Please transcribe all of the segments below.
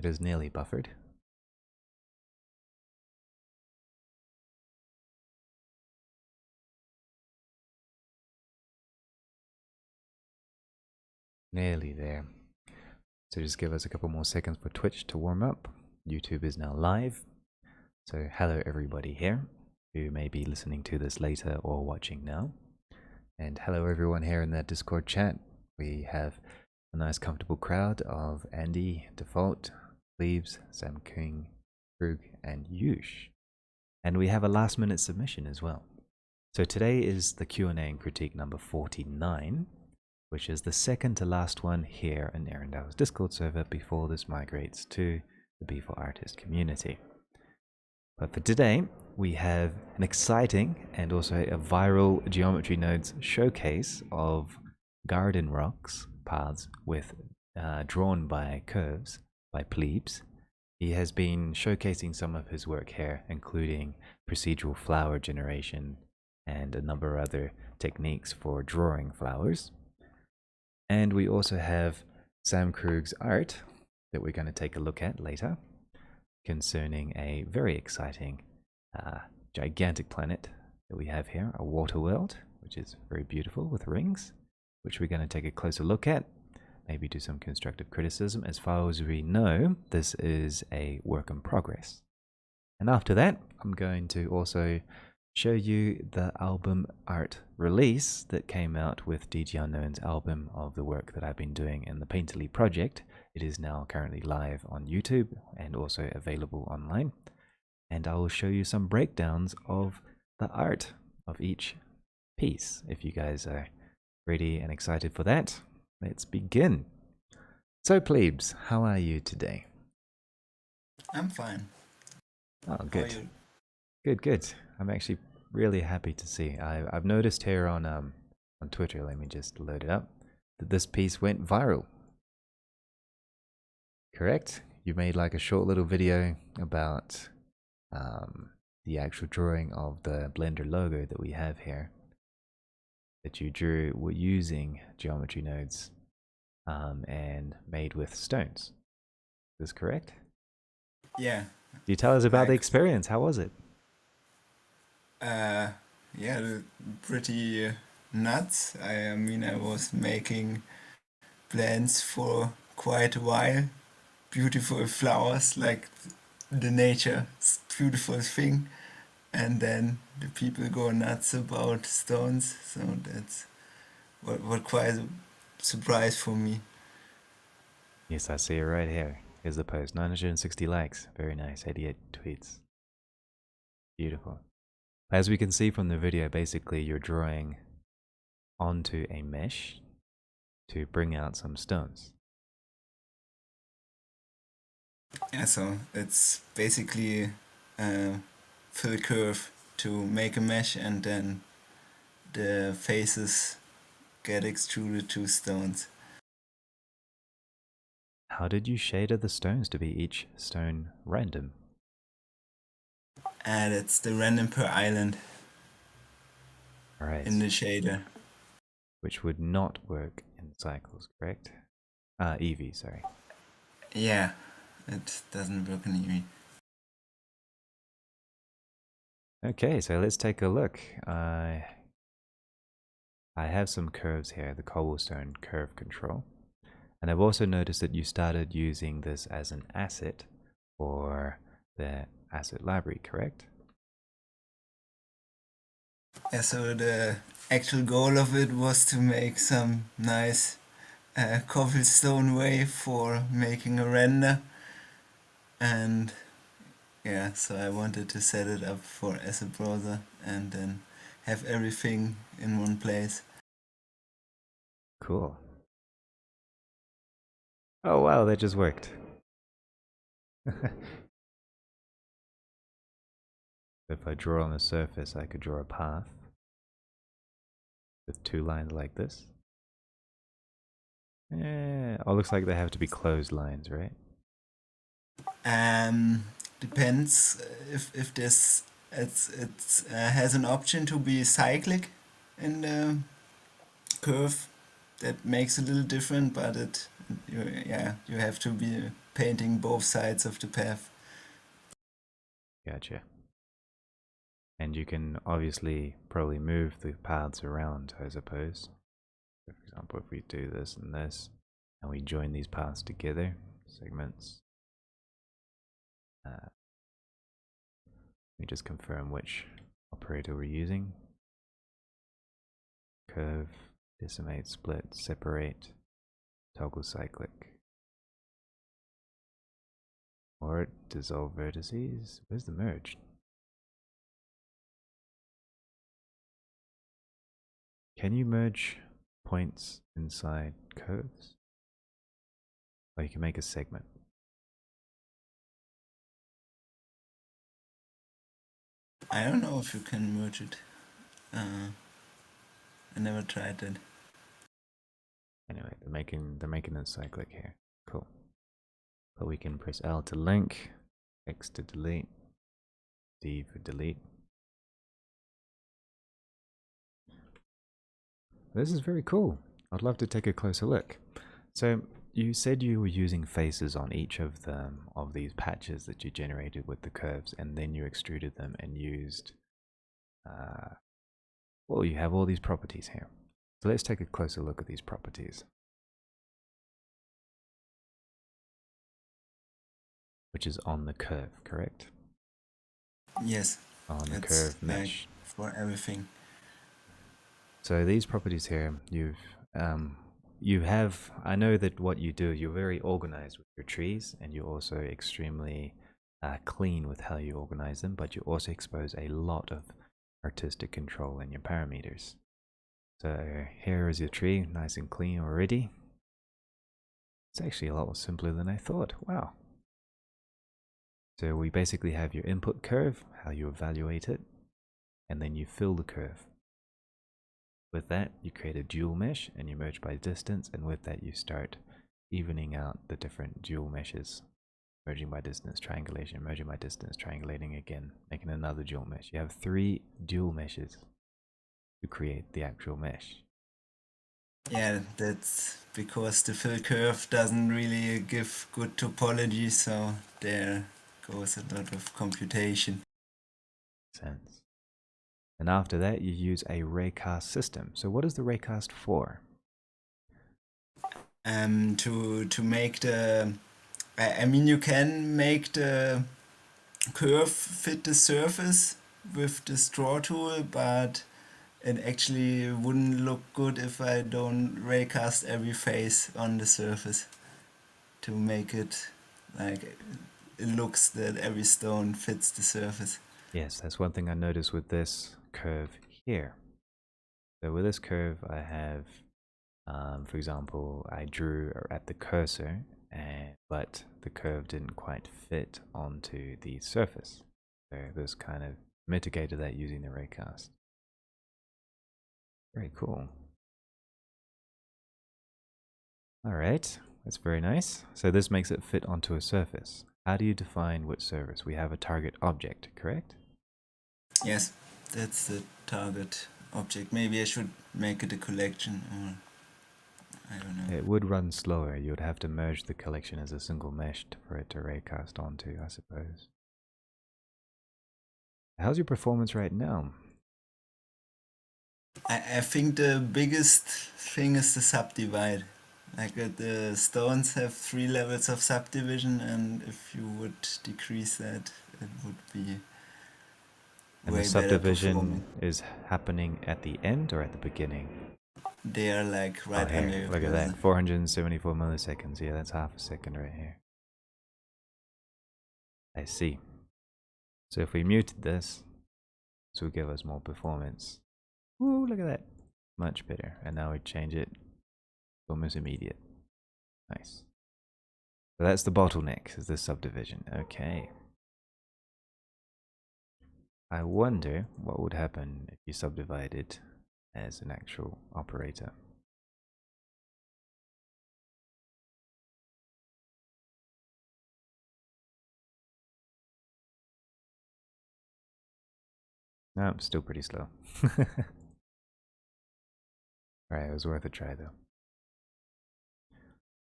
It is nearly buffered. Nearly there. So just give us a couple more seconds for Twitch to warm up. YouTube is now live. So hello everybody here who may be listening to this later or watching now. And hello everyone here in that Discord chat. We have a nice comfortable crowd of Andy, Default, Pleebs, Sam Krug, and Yush. And we have a last minute submission as well. So today is the Q&A&Critique number 49, which is the second to last one here in Erendow's Discord server before this migrates to the B4Artist community. But for today, we have an exciting and also a viral Geometry Nodes showcase of garden rocks paths with drawn by curves by Pleebs. He has been showcasing some of his work here, including procedural flower generation and a number of other techniques for drawing flowers. And we also have Sam Krug's art that we're going to take a look at later concerning a very exciting gigantic planet that we have here, a water world, which is very beautiful with rings, which we're going to take a closer look at, maybe do some constructive criticism. As far as we know, this is a work in progress. And after that, I'm going to also show you the album art release that came out with DG Unknown's album of the work that I've been doing in the Painterly project. It is now currently live on YouTube and also available online. And I will show you some breakdowns of the art of each piece. If you guys are ready and excited for that, let's begin. So Plebes, how are you today? I'm fine. Oh, good. How are you? Good. I'm actually really happy to see. I've noticed here on Twitter, let me just load it up, that this piece went viral. Correct? You made like a short little video about the actual drawing of the Blender logo that we have here that you drew using geometry nodes and made with stones. Is this correct? Yeah. Can you tell us about the experience? How was it? Yeah, pretty nuts. I mean, I was making plants for quite a while. Beautiful flowers, like the nature's beautiful thing. And then the people go nuts about stones. So that's what quite a surprise for me. Yes, I see it right here. Here's the post. 960 likes. Very nice. 88 tweets. Beautiful. As we can see from the video, basically you're drawing onto a mesh to bring out some stones. Yeah, so it's basically a fill curve to make a mesh, and then the faces get extruded to stones. How did you shader the stones to be each stone random? And it's the random per island. Right. In the shader. Which would not work in cycles, correct? Eevee, sorry. Yeah, it doesn't work in Eevee. Okay, so let's take a look. I have some curves here, the cobblestone curve control. And I've also noticed that you started using this as an asset for the asset library, correct? Yeah, so the actual goal of it was to make some nice cobblestone way for making a render. And yeah, so I wanted to set it up for as a browser and then have everything in one place. Cool. Oh wow, that just worked. If I draw on the surface, I could draw a path with two lines like this. Oh, looks like they have to be closed lines, right? Depends if this it has an option to be cyclic in the curve. That makes it a little different, but it you have to be painting both sides of the path. Gotcha. And you can obviously probably move the paths around, I suppose. So for example, if we do this and this, and we join these paths together, segments, let me just confirm which operator we're using. Curve, decimate, split, separate, toggle cyclic. Or dissolve vertices. Where's the merge? Can you merge points inside curves? Or you can make a segment. I don't know if you can merge it. I never tried that. Anyway, they're making a cyclic here. Cool. But we can press L to link, X to delete, D for delete. This is very cool. I'd love to take a closer look. So you said you were using faces on each of them of these patches that you generated with the curves, and then you extruded them and used. Well, you have all these properties here. So let's take a closer look at these properties, which is on the curve, correct? Yes. On the curve mesh. Like for everything. So these properties here, you have, I know that what you do, you're very organized with your trees, and you're also extremely clean with how you organize them, but you also expose a lot of artistic control in your parameters. So here is your tree, nice and clean already. It's actually a lot simpler than I thought. Wow. So we basically have your input curve, how you evaluate it, and then you fill the curve. With that, you create a dual mesh and you merge by distance, and with that you start evening out the different dual meshes. Merging by distance, triangulation, merging by distance, triangulating again, making another dual mesh. You have 3 dual meshes to create the actual mesh. Yeah, that's because the fill curve doesn't really give good topology, so there goes a lot of computation. Sense. And after that, you use a Raycast system. So what is the Raycast for? To make the, I mean, you can make the curve fit the surface with the straw tool, but it actually wouldn't look good if I don't raycast every face on the surface to make it like it looks that every stone fits the surface. Yes, that's one thing I noticed with this curve here. So with this curve, I have, for example, I drew at the cursor, but the curve didn't quite fit onto the surface. So this kind of mitigated that using the Raycast. Very cool. All right, that's very nice. So this makes it fit onto a surface. How do you define which surface? We have a target object, correct? Yes, that's the target object. Maybe I should make it a collection, or I don't know. It would run slower. You would have to merge the collection as a single mesh for it to raycast onto, I suppose. How's your performance right now? I think the biggest thing is the subdivide. Like the stones have 3 levels of subdivision, and if you would decrease that, it would be And way the better subdivision performing. is happening at the end or at the beginning? They are like Oh, right under here, your look at cursor. that. 474 milliseconds. Yeah, that's half a second right here. I see. So if we muted this, this will give us more performance. Woo, look at that. Much better. And now we change it. Almost immediate. Nice. So that's the bottleneck, is the subdivision. Okay. I wonder what would happen if you subdivided as an actual operator. No, still pretty slow. Alright, it was worth a try though.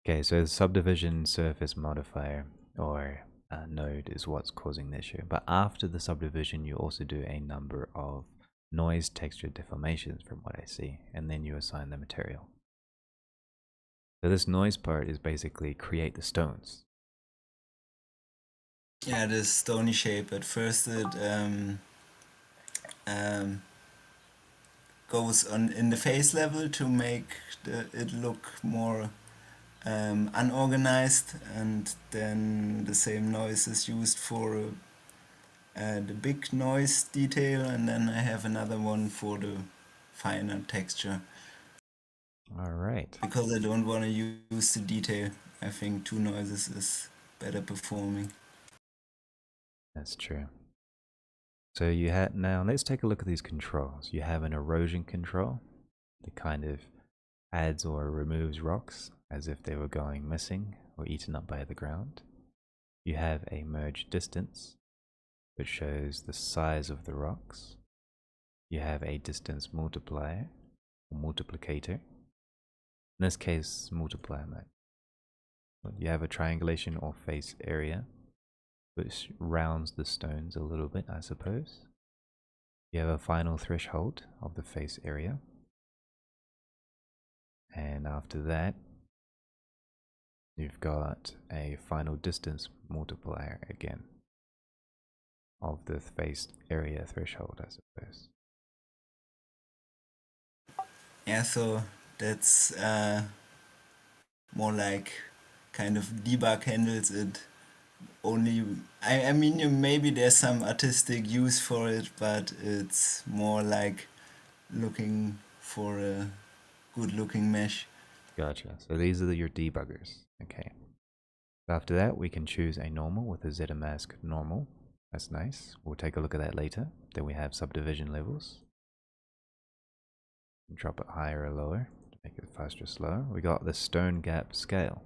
Okay, so the subdivision surface modifier or node is what's causing the issue. But after the subdivision, you also do a number of noise texture deformations from what I see, and then you assign the material. So this noise part is basically create the stones. Yeah, this stony shape. At first it um, goes on in the face level to make it look more unorganized, and then the same noise is used for the big noise detail, and then I have another one for the finer texture. All right. Because I don't want to use the detail, I think two noises is better performing. That's true. So you had now let's take a look at these controls. You have an erosion control that kind of adds or removes rocks as if they were going missing or eaten up by the ground. You have a merge distance, which shows the size of the rocks. You have a distance multiplier or multiplicator. In this case, multiplier mode. You have a triangulation or face area, which rounds the stones a little bit, I suppose. You have a final threshold of the face area. And after that, you've got a final distance multiplier again of the face area threshold, I suppose. Yeah, so that's more like kind of debug handles it only. I mean, maybe there's some artistic use for it, but it's more like looking for a good looking mesh. Gotcha. So these are your debuggers. Okay. After that, we can choose a normal with a ZMask normal. That's nice. We'll take a look at that later. Then we have subdivision levels. Drop it higher or lower to make it faster or slower. We got the stone gap scale.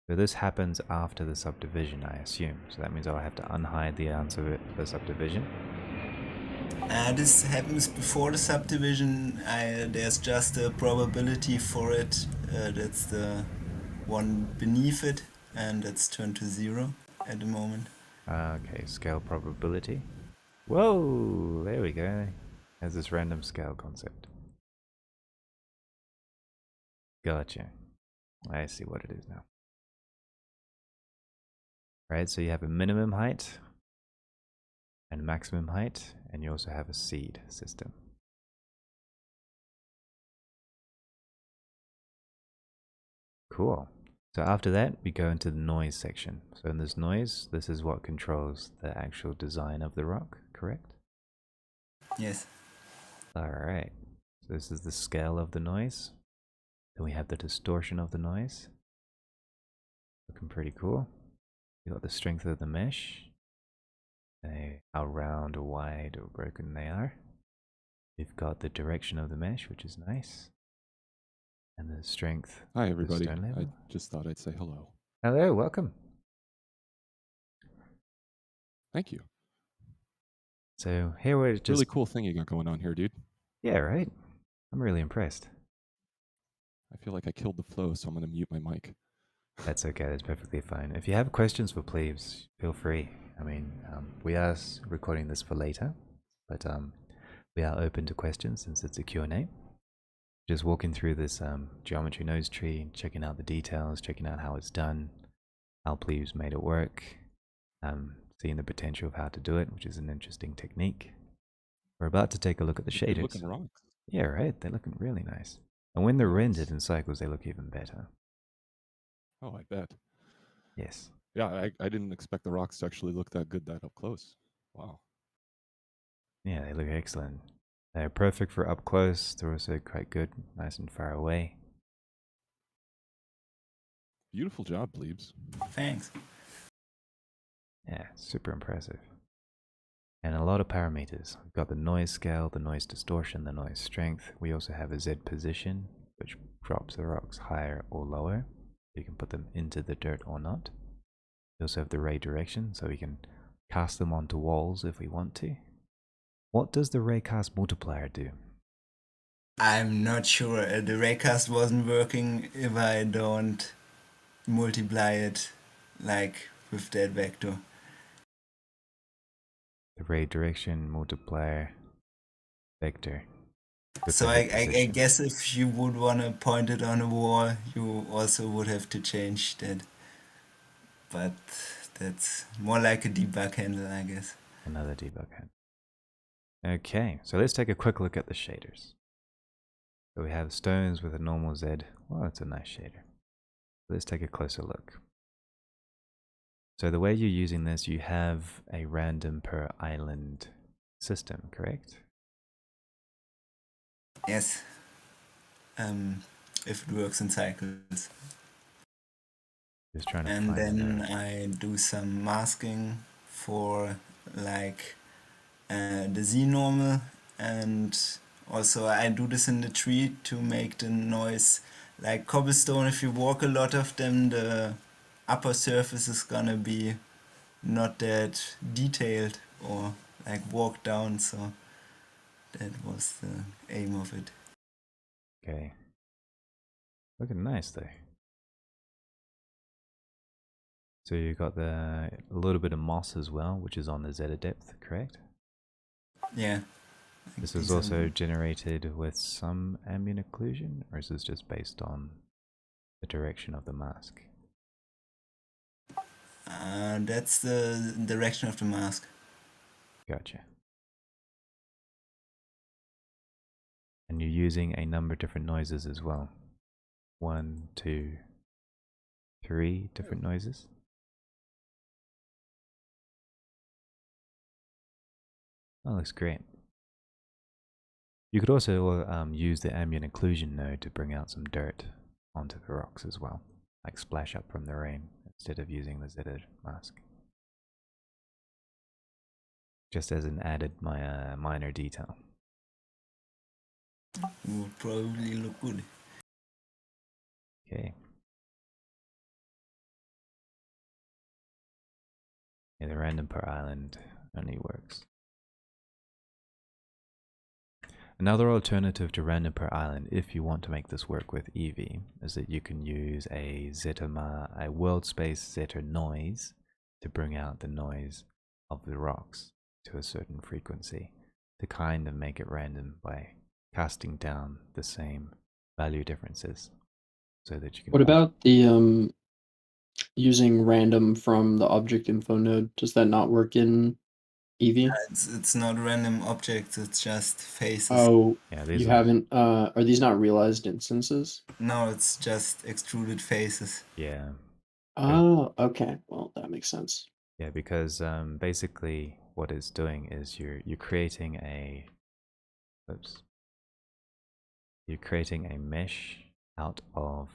So this happens after the subdivision, I assume. So that means I'll have to unhide the answer of it for subdivision. This happens before the subdivision. There's just a probability for it. That's the one beneath it, and that's turned to 0 at the moment. Okay, scale probability. Whoa, there we go. Has this random scale concept. Gotcha. I see what it is now. Right, so you have a minimum height and maximum height, and you also have a seed system. Cool. So after that, we go into the noise section. So in this noise, this is what controls the actual design of the rock, correct? Yes. Alright. So this is the scale of the noise. Then we have the distortion of the noise. Looking pretty cool. You got the strength of the mesh. How round or wide or broken they are. We've got the direction of the mesh, which is nice. And the strength. Hi, everybody. Stone level. I just thought I'd say hello. Hello, welcome. Thank you. So here we're just Really cool thing you got going on here, dude. Yeah, right. I'm really impressed. I feel like I killed the flow, so I'm going to mute my mic. That's okay. That's perfectly fine. If you have questions for Pleebs, feel free. I mean, we are recording this for later, but we are open to questions since it's a Q&A. Just walking through this geometry nodes tree, checking out the details, checking out how it's done, how Pleebs made it work, seeing the potential of how to do it, which is an interesting technique. We're about to take a look at the shaders. Good looking rocks. Yeah, right. They're looking really nice. And when they're Nice. rendered in cycles, they look even better. Oh, I bet. Yes. Yeah, I didn't expect the rocks to actually look that good that up close. Wow. Yeah, they look excellent. They're perfect for up close. They're also quite good, nice and far away. Beautiful job, Pleebs. Thanks. Yeah, super impressive. And a lot of parameters. We've got the noise scale, the noise distortion, the noise strength. We also have a Z position, which drops the rocks higher or lower. You can put them into the dirt or not. We also have the ray direction, so we can cast them onto walls if we want to. What does the Raycast multiplier do? I'm not sure. The Raycast wasn't working if I don't multiply it like with that vector. The ray direction multiplier vector. With So the head I position. guess if you would want to point it on a wall, you also would have to change that. But that's more like a debug handle, I guess. Another debug head. Okay, so let's take a quick look at the shaders. So we have stones with a normal Z. Well, it's a nice shader. Let's take a closer look. So the way you're using this, you have a random per island system, correct? Yes. If it works in cycles. Just trying to And find then the I do some masking for like the Z normal, and also I do this in the tree to make the noise like cobblestone. If you walk a lot of them, the upper surface is gonna be not that detailed or like walk down, so that was the aim of it. Okay. Looking nice though. So you got a little bit of moss as well, which is on the zeta depth, correct? Yeah. This is also generated with some ambient occlusion, or is this just based on the direction of the mask? That's the direction of the mask. Gotcha. And you're using a number of different noises as well. 1, 2, 3 different noises. That looks great. You could also use the ambient occlusion node to bring out some dirt onto the rocks as well, like splash up from the rain instead of using the zeta mask. Just as an added minor detail. Would probably look good. Okay. Yeah, the random per island only works. Another alternative to random per island, if you want to make this work with Eevee, is that you can use a world space zeta noise to bring out the noise of the rocks to a certain frequency to kind of make it random by casting down the same value differences so that you can. What about the using random from the object info node? Does that not work in Eevee? It's not random objects, it's just faces. Oh, Yeah, you haven't. Are these not realized instances? No, it's just extruded faces. Yeah. Oh, okay. Well, that makes sense. Yeah, because basically what it's doing is you're creating a you're creating a mesh out of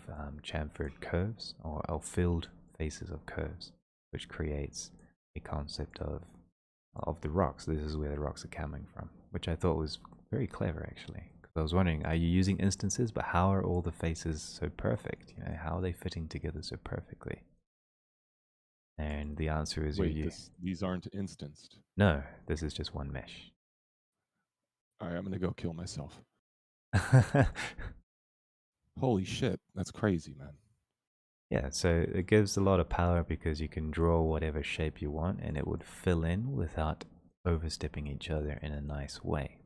chamfered curves or filled faces of curves, which creates a concept of the rocks. This is where the rocks are coming from, which I thought was very clever actually. Because I was wondering, are you using instances, but how are all the faces so perfect? You know, how are they fitting together so perfectly? And the answer is these aren't instanced. No, this is just one mesh. All right, I'm gonna go kill myself. Holy shit, that's crazy, man. Yeah, so it gives a lot of power because you can draw whatever shape you want and it would fill in without overstepping each other in a nice way.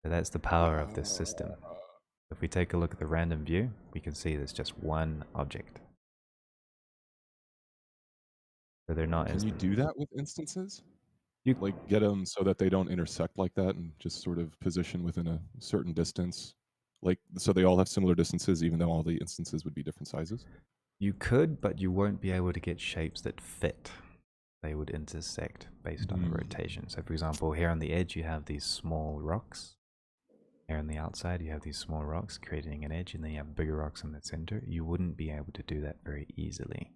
So that's the power of this system. If we take a look at the random view, we can see there's just one object. So they're not Can you do that with instances? You like get them so that they don't intersect like that and just sort of position within a certain distance? Like, so they all have similar distances, even though all the instances would be different sizes? You could, but you won't be able to get shapes that fit. They would intersect based on the rotation. So for example, here on the edge, you have these small rocks. Here on the outside, you have these small rocks creating an edge, and then you have bigger rocks in the center. You wouldn't be able to do that very easily,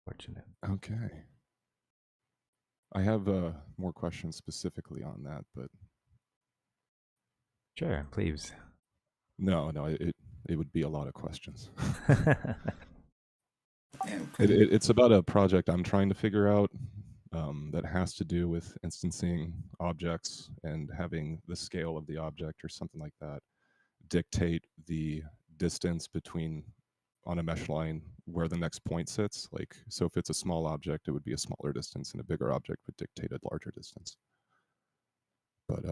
fortunately. Okay. I have more questions specifically on that, but Sure, please. no, it would be a lot of questions. Yeah, It's about a project I'm trying to figure out. that has to do with instancing objects and having the scale of the object or something like that dictate the distance between on a mesh line where the next point sits. Like, so if it's a small object, it would be a smaller distance, and a bigger object would dictate a larger distance. But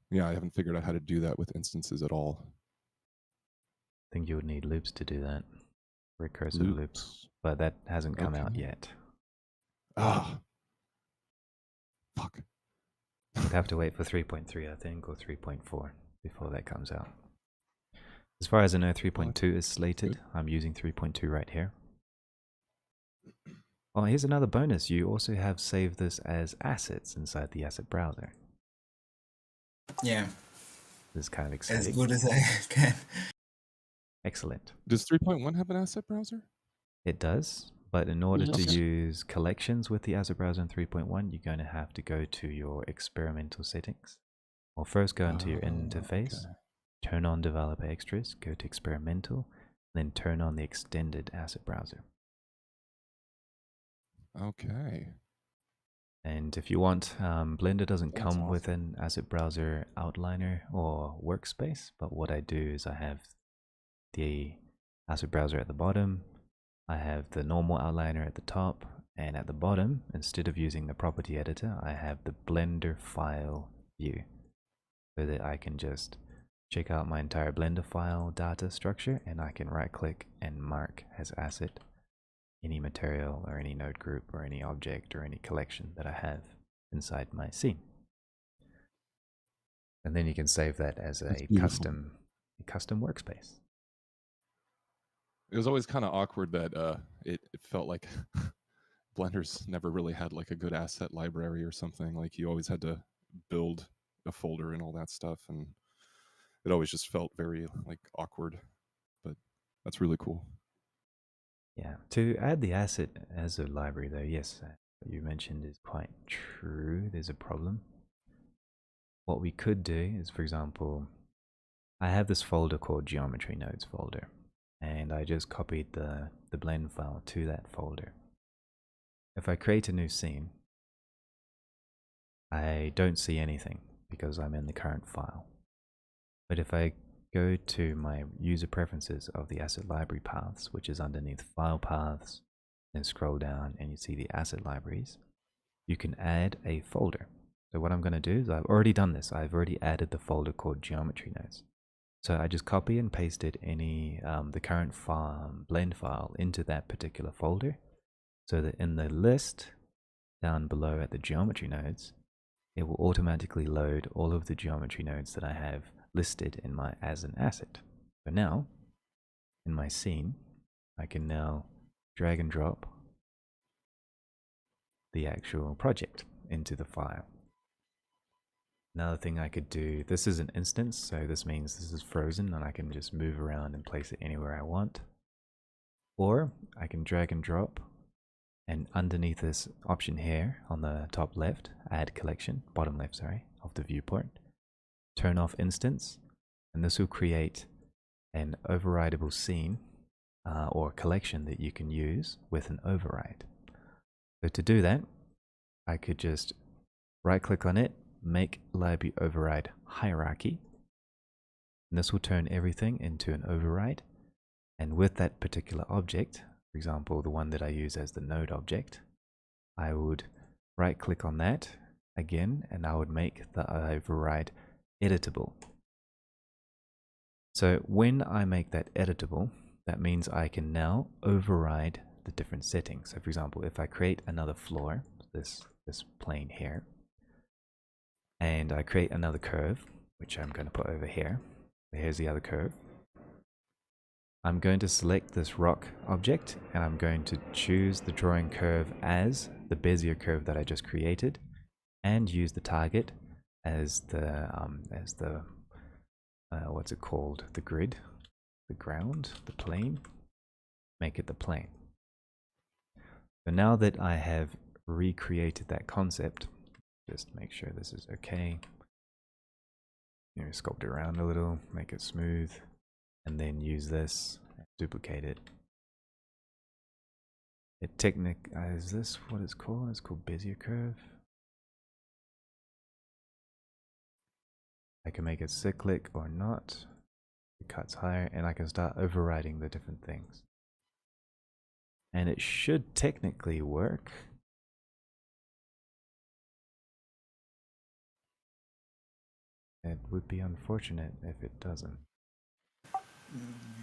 yeah, I haven't figured out how to do that with instances at all. I think you would need loops to do that. Recursive loops. But that hasn't come out yet. Ah. Fuck. We'd have to wait for 3.3, I think, or 3.4 before that comes out. As far as I know, 3.2 is slated. Good. I'm using 3.2 right here. Oh, here's another bonus. You also have saved this as assets inside the asset browser. Yeah. This is kind of exciting. As good as I can. Excellent. Does 3.1 have an asset browser? It does, but in order to use collections with the asset browser in 3.1, you're going to have to go to your experimental settings. Well, first go into your interface, turn on developer extras, go to experimental, then turn on the extended asset browser. Okay. And if you want, Blender doesn't come with an asset browser outliner or workspace, but what I do is I have the asset browser at the bottom, I have the normal outliner at the top, and at the bottom, instead of using the property editor, I have the Blender file view, so that I can just check out my entire Blender file data structure, and I can right click and mark as asset any material or any node group or any object or any collection that I have inside my scene. And then you can save that as a custom workspace. It was always kind of awkward that it felt like Blender's never really had like a good asset library or something. Like you always had to build a folder and all that stuff, and it always just felt very like awkward. But that's really cool. Yeah, to add the asset as a library though, yes, what you mentioned is quite true. There's a problem. What we could do is, for example, I have this folder called Geometry Nodes folder, and I just copied the blend file to that folder. If I create a new scene, I don't see anything because I'm in the current file. But if I go to my user preferences of the asset library paths, which is underneath file paths, then scroll down and you see the asset libraries, you can add a folder. So what I'm going to do is I've already done this. I've already added the folder called Geometry Nodes. So I just copy and pasted the current blend file into that particular folder, so that in the list down below at the geometry nodes, it will automatically load all of the geometry nodes that I have listed in my as an asset. So now, in my scene, I can now drag and drop the actual project into the file. Another thing I could do, this is an instance, so this means this is frozen and I can just move around and place it anywhere I want. Or I can drag and drop, and underneath this option here on the top left, add collection, bottom left, sorry, of the viewport, turn off instance, and this will create an overrideable scene or collection that you can use with an override. So to do that, I could just right click on it, make library override hierarchy, and this will turn everything into an override. And with that particular object, for example, the one that I use as the node object, I would right click on that again, and I would make the override editable. So when I make that editable, that means I can now override the different settings. So for example, if I create another floor, this plane here, and I create another curve, which I'm going to put over here. Here's the other curve. I'm going to select this rock object, and I'm going to choose the drawing curve as the Bezier curve that I just created, and use the target as the what's it called? The grid, the ground, the plane. Make it the plane. So now that I have recreated that concept, just make sure this is okay. Sculpt it around a little, make it smooth, and then use this, duplicate it. Is this what it's called? It's called Bezier Curve. I can make it cyclic or not. It cuts higher, and I can start overriding the different things. And it should technically work. It would be unfortunate if it doesn't.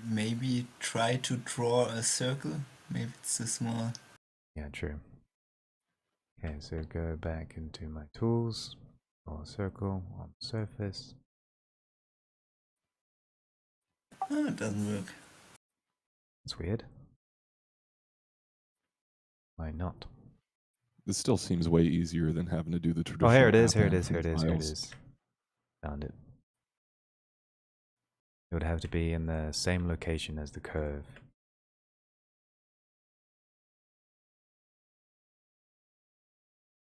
Maybe try to draw a circle. Maybe it's too small. Yeah, true. Okay, so go back into my tools, draw a circle on the surface. Oh, it doesn't work. That's weird. Why not? This still seems way easier than having to do the traditional. Oh, here it is, here it map is, here it is, here it is. Found it. It would have to be in the same location as the curve.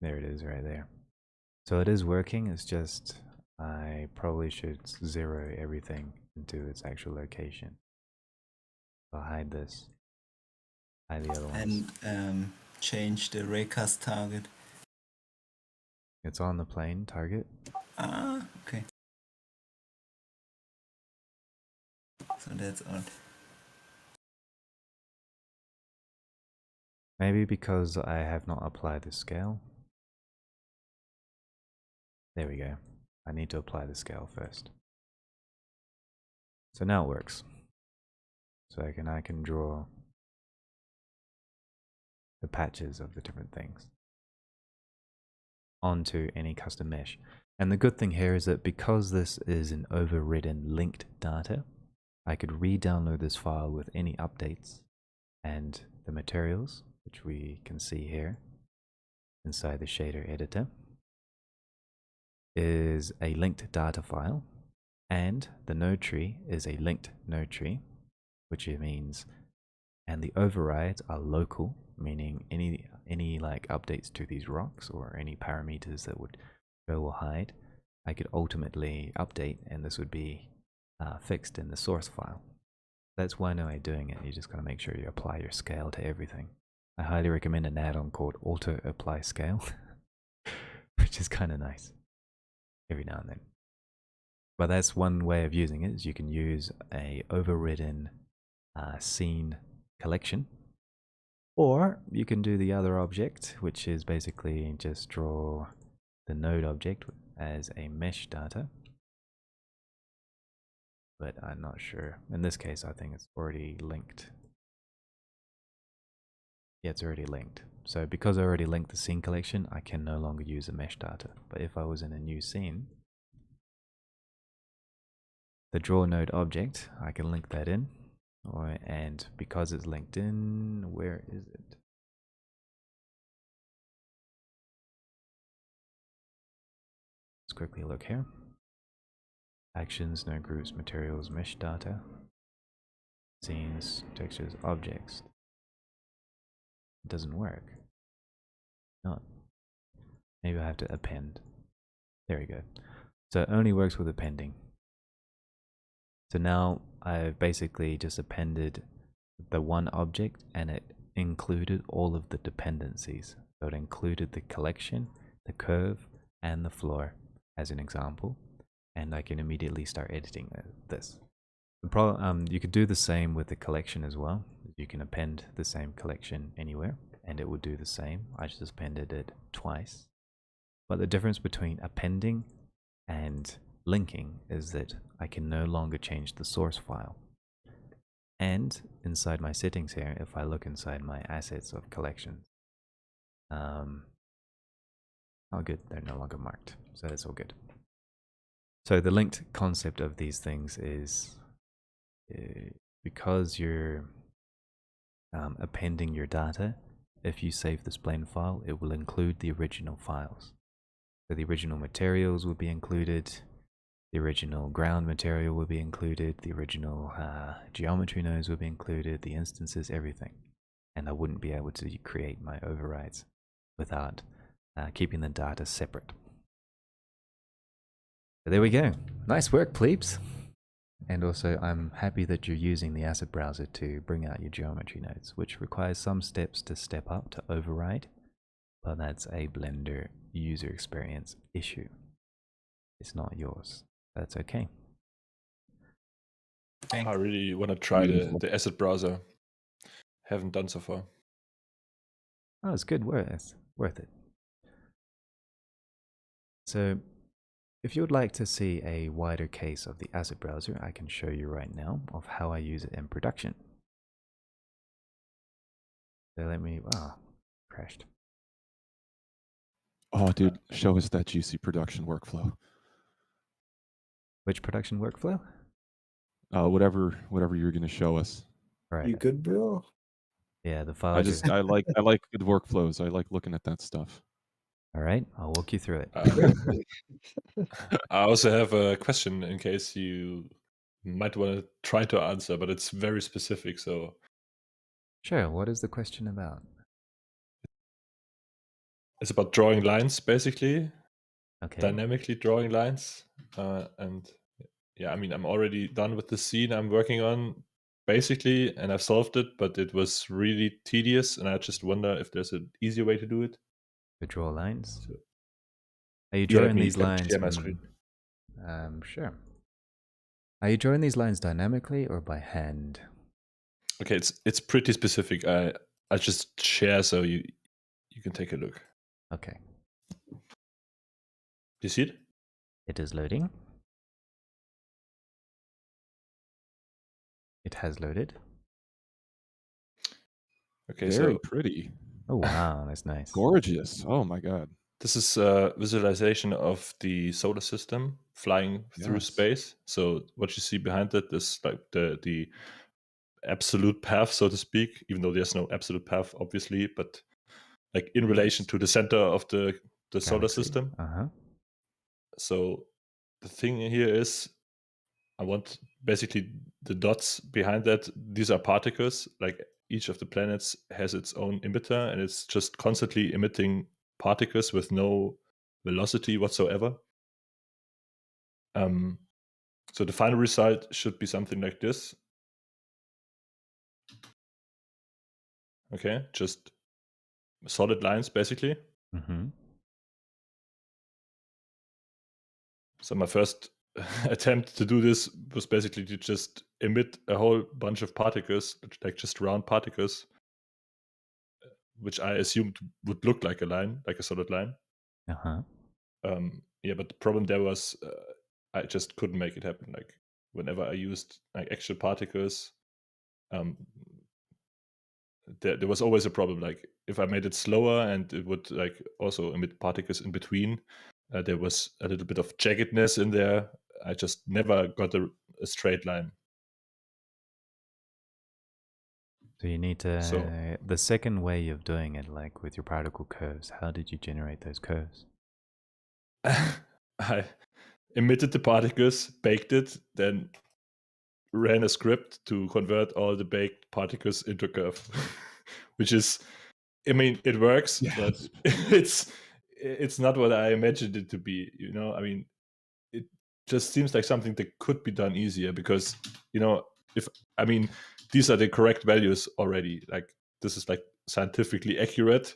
There it is, right there. So it is working, it's just I probably should zero everything into its actual location. I'll hide this. Hide the other ones. And change the Raycast target. It's on the plane target. Ah, okay. So that's odd. Maybe because I have not applied the scale. There we go. I need to apply the scale first. So now it works. So I can draw the patches of the different things onto any custom mesh. And the good thing here is that because this is an overridden linked data, I could re-download this file with any updates, and the materials, which we can see here inside the shader editor, is a linked data file, and the node tree is a linked node tree, which means, and the overrides are local, meaning any like updates to these rocks or any parameters that would show or hide, I could ultimately update, and this would be fixed in the source file. That's one way of doing it. You just gotta make sure you apply your scale to everything. I highly recommend an add-on called Auto Apply Scale, which is kind of nice every now and then. But that's one way of using it, is you can use a overridden scene collection, or you can do the other object, which is basically just draw the node object as a mesh data. But I'm not sure. In this case, I think it's already linked. Yeah, it's already linked. So because I already linked the scene collection, I can no longer use a mesh data. But if I was in a new scene, the draw node object, I can link that in. And because it's linked in, where is it? Let's quickly look here. Actions, node groups, materials, mesh data, scenes, textures, objects. It doesn't work. Not. Maybe I have to append. There we go. So it only works with appending. So now I've basically just appended the one object, and it included all of the dependencies. So it included the collection, the curve, and the floor as an example. And I can immediately start editing this. You could do the same with the collection as well. You can append the same collection anywhere, and it would do the same. I just appended it twice. But the difference between appending and linking is that I can no longer change the source file. And inside my settings here, if I look inside my assets of collections, oh good, they're no longer marked, so that's all good. So the linked concept of these things is because you're appending your data, if you save this plain file, it will include the original files. So the original materials will be included, the original ground material will be included, the original geometry nodes will be included, the instances, everything. And I wouldn't be able to create my overrides without keeping the data separate. So there we go. Nice work, plebes. And also, I'm happy that you're using the asset browser to bring out your geometry nodes, which requires some steps to step up to override, but that's a Blender user experience issue. It's not yours. That's okay. Thanks. I really want to try the asset browser. Haven't done so far. Oh, it's good. Worth it. So, if you would like to see a wider case of the asset browser, I can show you right now of how I use it in production. So let me, crashed. Oh, dude, show us that juicy production workflow. Which production workflow? Whatever you're going to show us. Right. You good, bro? Yeah, the file. I like good workflows. I like looking at that stuff. All right, I'll walk you through it. I also have a question in case you might want to try to answer, but it's very specific. So Sure. What is the question about? it's about drawing lines, basically. Okay. Dynamically drawing lines. And yeah, I mean, I'm already done with the scene I'm working on, basically, and I've solved it, but it was really tedious, and I just wonder if there's an easier way to do it. To draw lines. So, Are you yeah, drawing let me these lines? share my from- screen. Sure. Are you drawing these lines dynamically or by hand? Okay, it's pretty specific. I just share so you can take a look. Okay. Do you see it? It is loading. It has loaded. Okay, Very so pretty. Oh wow, that's nice. Gorgeous. Oh my god. this is a visualization of the solar system flying through Yes. space. So what you see behind it is like the absolute path, so to speak, even though there's no absolute path, obviously, but like in relation to the center of the solar Galaxy. system. Uh-huh. So the thing here is I want basically the dots behind that. These are particles. Like each of the planets has its own emitter, and it's just constantly emitting particles with no velocity whatsoever. So the final result should be something like this. Okay, just solid lines basically. Mm-hmm. So my first attempt to do this was basically to just emit a whole bunch of particles, like just round particles, which I assumed would look like a line, like a solid line. Uh-huh. Yeah, but the problem there was I just couldn't make it happen. Like whenever I used like actual particles, there was always a problem. Like if I made it slower and it would like also emit particles in between, there was a little bit of jaggedness in there. I just never got a straight line. So you need to So the second way of doing it, like with your particle curves. How did you generate those curves? I emitted the particles, baked it, then ran a script to convert all the baked particles into a curve, which is, I mean, it works, Yes. but it's not what I imagined it to be. You know, I mean, it just seems like something that could be done easier because, you know, these are the correct values already. Like this is like scientifically accurate,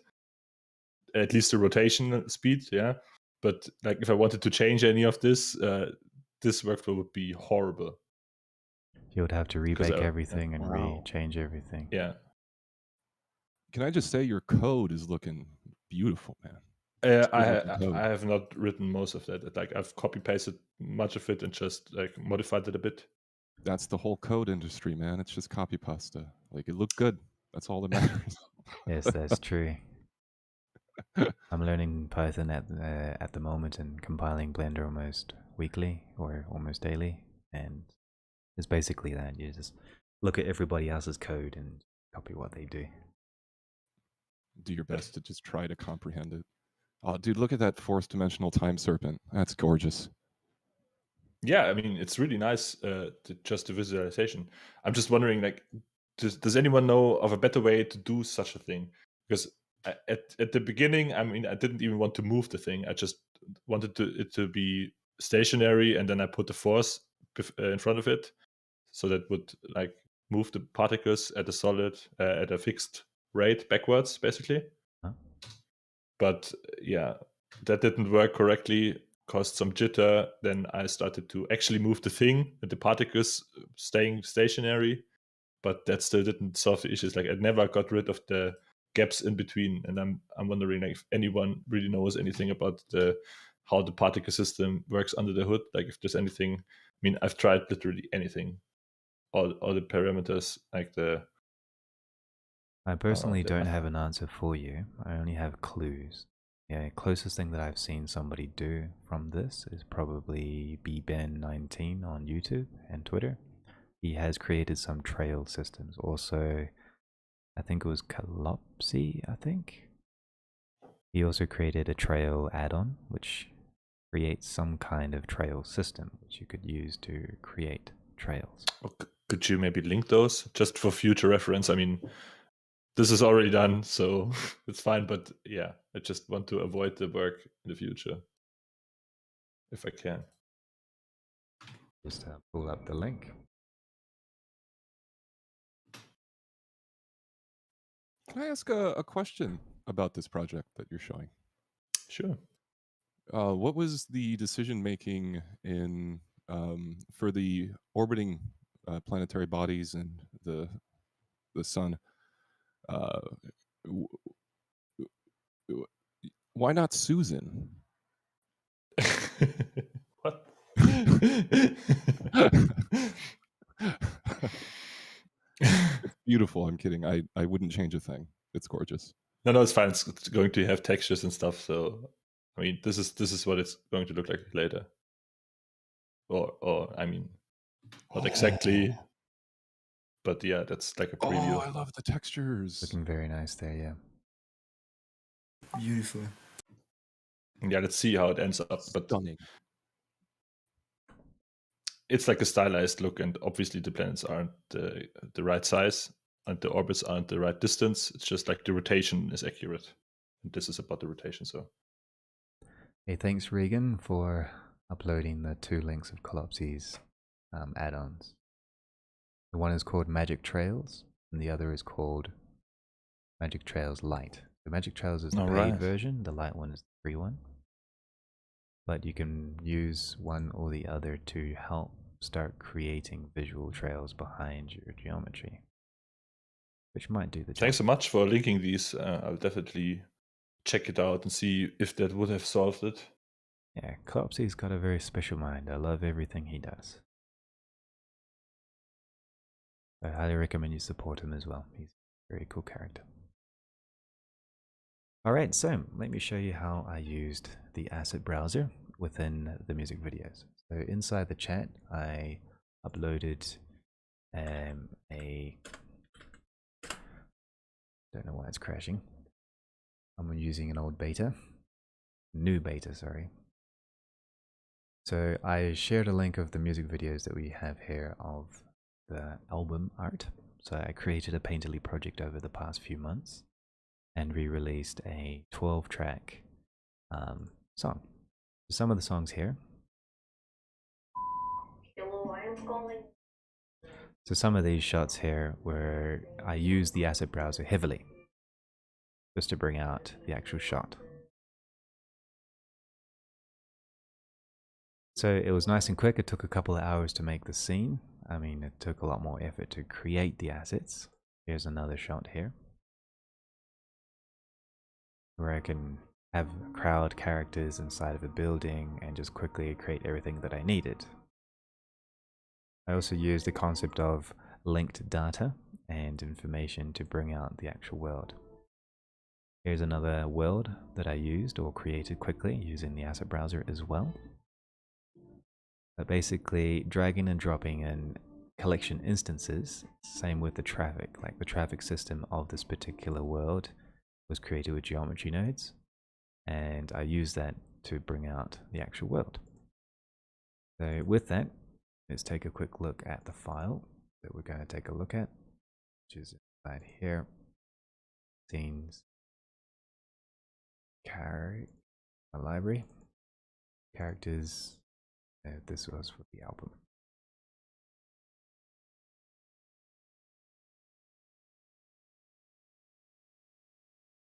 at least the rotation speed, yeah. But like if I wanted to change any of this, this workflow would be horrible. You would have to Because rebake everything and Wow. change everything. Yeah. Can I just say your code is looking beautiful, man? I have not written most of that. Like I've copy pasted much of it and just like modified it a bit. That's the whole code industry, man. It's just copy pasta. Like it looked good. That's all that matters. Yes, that's true. I'm learning Python at the moment and compiling Blender almost weekly or almost daily, and it's basically that. You just look at everybody else's code and copy what they do. Do your best to just try to comprehend it. Oh, dude, look at that fourth dimensional time serpent. That's gorgeous. Yeah, I mean, it's really nice just the visualization. I'm just wondering, like, does anyone know of a better way to do such a thing? Because at the beginning, I mean, I didn't even want to move the thing. I just wanted it to be stationary, and then I put the force in front of it. so that would like move the particles at a solid at a fixed rate backwards, basically. Huh? But yeah, that didn't work correctly, caused some jitter. Then I started to actually move the thing and the particles staying stationary, but that still didn't solve the issues. Like I never got rid of the gaps in between, and I'm wondering like if anyone really knows anything about how the particle system works under the hood. Like if there's anything. I mean, I've tried literally anything, all the parameters, like I personally the- don't have an answer for you. I only have clues. Yeah, closest thing that I've seen somebody do from this is probably bben19 on YouTube and Twitter. He has created some trail systems. Also, I think it was Glossy, I think. He also created a trail add-on, which creates some kind of trail system, which you could use to create trails. Could you maybe link those just for future reference? I mean, this is already done, so it's fine. But yeah, I just want to avoid the work in the future, if I can. Just pull up the link. Can I ask a question about this project that you're showing? Sure. What was the decision making in for the orbiting planetary bodies and the sun? Why not Susan? What? It's beautiful. I'm kidding. I wouldn't change a thing. It's gorgeous. No, it's fine. It's going to have textures and stuff. So, I mean, this is what it's going to look like later. Or I mean, not exactly, but yeah, that's like a preview. Oh, I love the textures. Looking very nice there, yeah. Beautiful. Yeah, let's see how it ends up. But Stunning. it's like a stylized look, and obviously the planets aren't the right size, and the orbits aren't the right distance. It's just like the rotation is accurate, and this is about the rotation. So, Hey, thanks Regan for uploading the 2 links of Collapsy's add-ons. The one is called Magic Trails, and the other is called Magic Trails Lite. The Magic Trails is the paid version, the Lite one is the free one. But you can use one or the other to help start creating visual trails behind your geometry, which might do the job. thanks so much for linking these. I'll definitely check it out and see if that would have solved it. Yeah, Collapsy's got a very special mind. I love everything he does. I highly recommend you support him as well. He's a very cool character. Alright, so let me show you how I used the asset browser within the music videos. So inside the chat, I uploaded don't know why it's crashing. I'm using an old beta. New beta, sorry. So I shared a link of the music videos that we have here of the album art. So I created a Painterly project over the past few months and re-released a 12-track song. Some of the songs here. So some of these shots here where I used the asset browser heavily just to bring out the actual shot. So it was nice and quick. It took a couple of hours to make the scene. I mean, it took a lot more effort to create the assets. Here's another shot here where I can have crowd characters inside of a building and just quickly create everything that I needed. I also used the concept of linked data and information to bring out the actual world. Here's another world that I used or created quickly using the asset browser as well. But basically dragging and dropping in collection instances, same with the traffic, like the traffic system of this particular world was created with geometry nodes, and I used that to bring out the actual world. So with that, let's take a quick look at the file that we're going to take a look at, which is inside here. Scenes, a library, characters. This was for the album.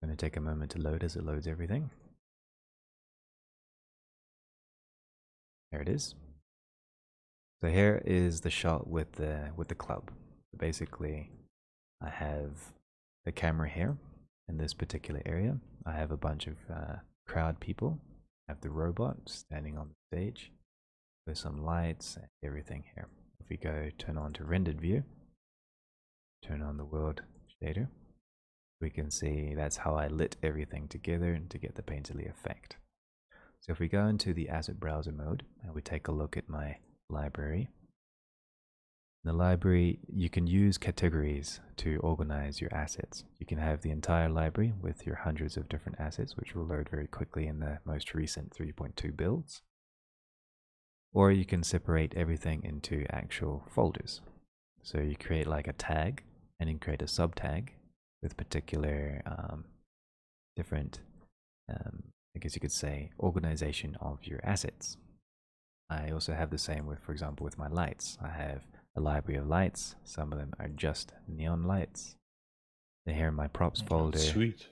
going to take a moment to load as it loads everything. There it is. So here is the shot with the club. Basically, I have the camera here in this particular area. I have a bunch of crowd people. I have the robot standing on the stage with some lights and everything here. If we go turn on to rendered view, turn on the world shader, we can see that's how I lit everything together to get the painterly effect. So if we go into the asset browser mode and we take a look at my library, in the library you can use categories to organize your assets. You can have the entire library with your hundreds of different assets, which will load very quickly in the most recent 3.2 builds. Or you can separate everything into actual folders. So you create like a tag and then create a subtag with particular different, I guess you could say, organization of your assets. I also have the same with, for example, with my lights. I have a library of lights. Some of them are just neon lights. Then here in my props folder, Sweet.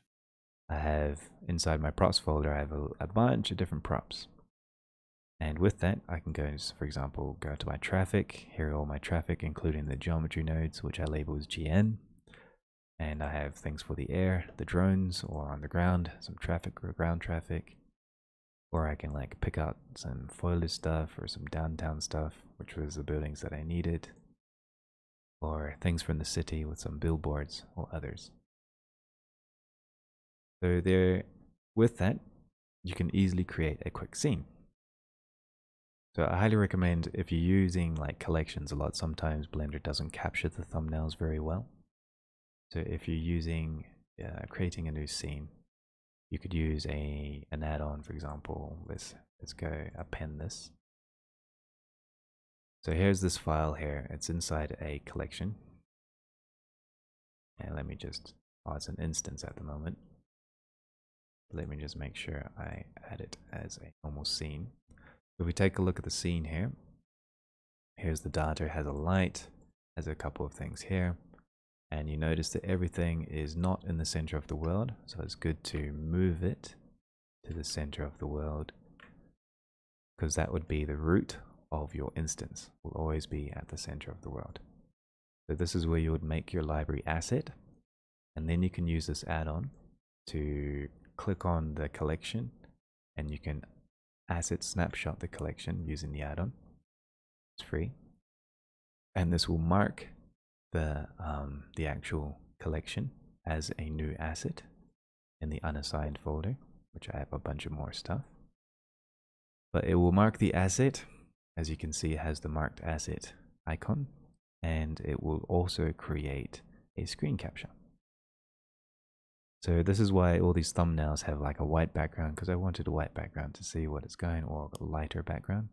I have inside my props folder, I have a bunch of different props. And with that, I can go, for example, go to my traffic. Here are all my traffic, including the geometry nodes, which I label as GN. And I have things for the air, the drones, or on the ground, some traffic or ground traffic. Or I can like pick out some foliage stuff or some downtown stuff, which was the buildings that I needed. Or things from the city with some billboards or others. So there, with that, you can easily create a quick scene. So I highly recommend, if you're using like collections a lot, sometimes Blender doesn't capture the thumbnails very well. So if you're using, creating a new scene, you could use an add-on, for example. Let's go append this. So here's this file here. It's inside a collection. And let me just, it's an instance at the moment. Let me just make sure I add it as a normal scene. If we take a look at the scene here, here's the data, it has a light, has a couple of things here, and you notice that everything is not in the center of the world, so it's good to move it to the center of the world, because that would be the root of your instance, will always be at the center of the world. So this is where you would make your library asset, and then you can use this add-on to click on the collection, and you can asset snapshot the collection using the add-on. It's free, and this will mark the actual collection as a new asset in the unassigned folder, which I have a bunch of more stuff. But it will mark the asset. As you can see, it has the marked asset icon, and it will also create a screen capture. So this is why all these thumbnails have like a white background, because I wanted a white background to see what it's going, or a lighter background.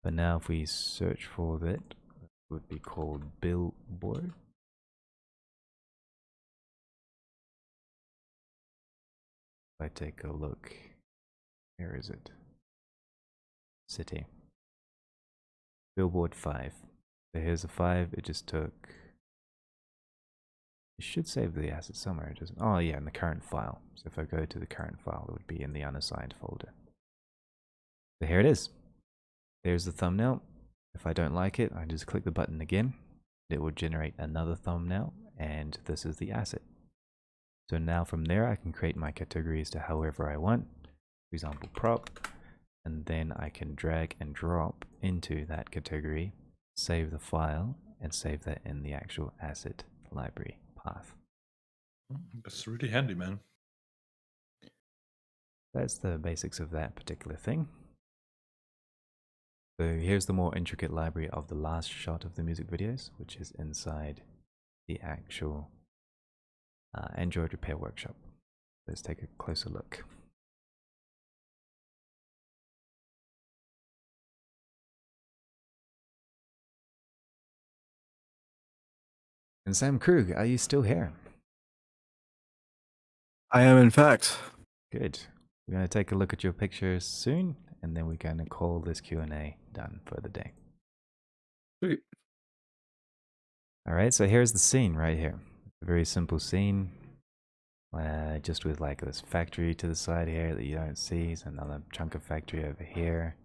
But now if we search for that, it would be called billboard. If I take a look, where is it? City. Billboard 5. So here's a 5, it just took, it should save the asset somewhere, it doesn't. Oh yeah, in the current file. So if I go to the current file, it would be in the unassigned folder. So here it is. There's the thumbnail. If I don't like it, I just click the button again. It will generate another thumbnail, and this is the asset. So now from there, I can create my categories to however I want. For example, prop, and then I can drag and drop into that category, save the file, and save that in the actual asset library path. That's really handy, man. That's the basics of that particular thing. So here's the more intricate library of the last shot of the music videos, which is inside the actual Android Repair Workshop. Let's take a closer look. And Sam Krug, are you still here? I am, in fact. Good. We're going to take a look at your pictures soon, and then we're going to call this Q&A done for the day. Sweet. All right, so here's the scene right here. A very simple scene. just with like this factory to the side here that you don't see. There's another chunk of factory over here.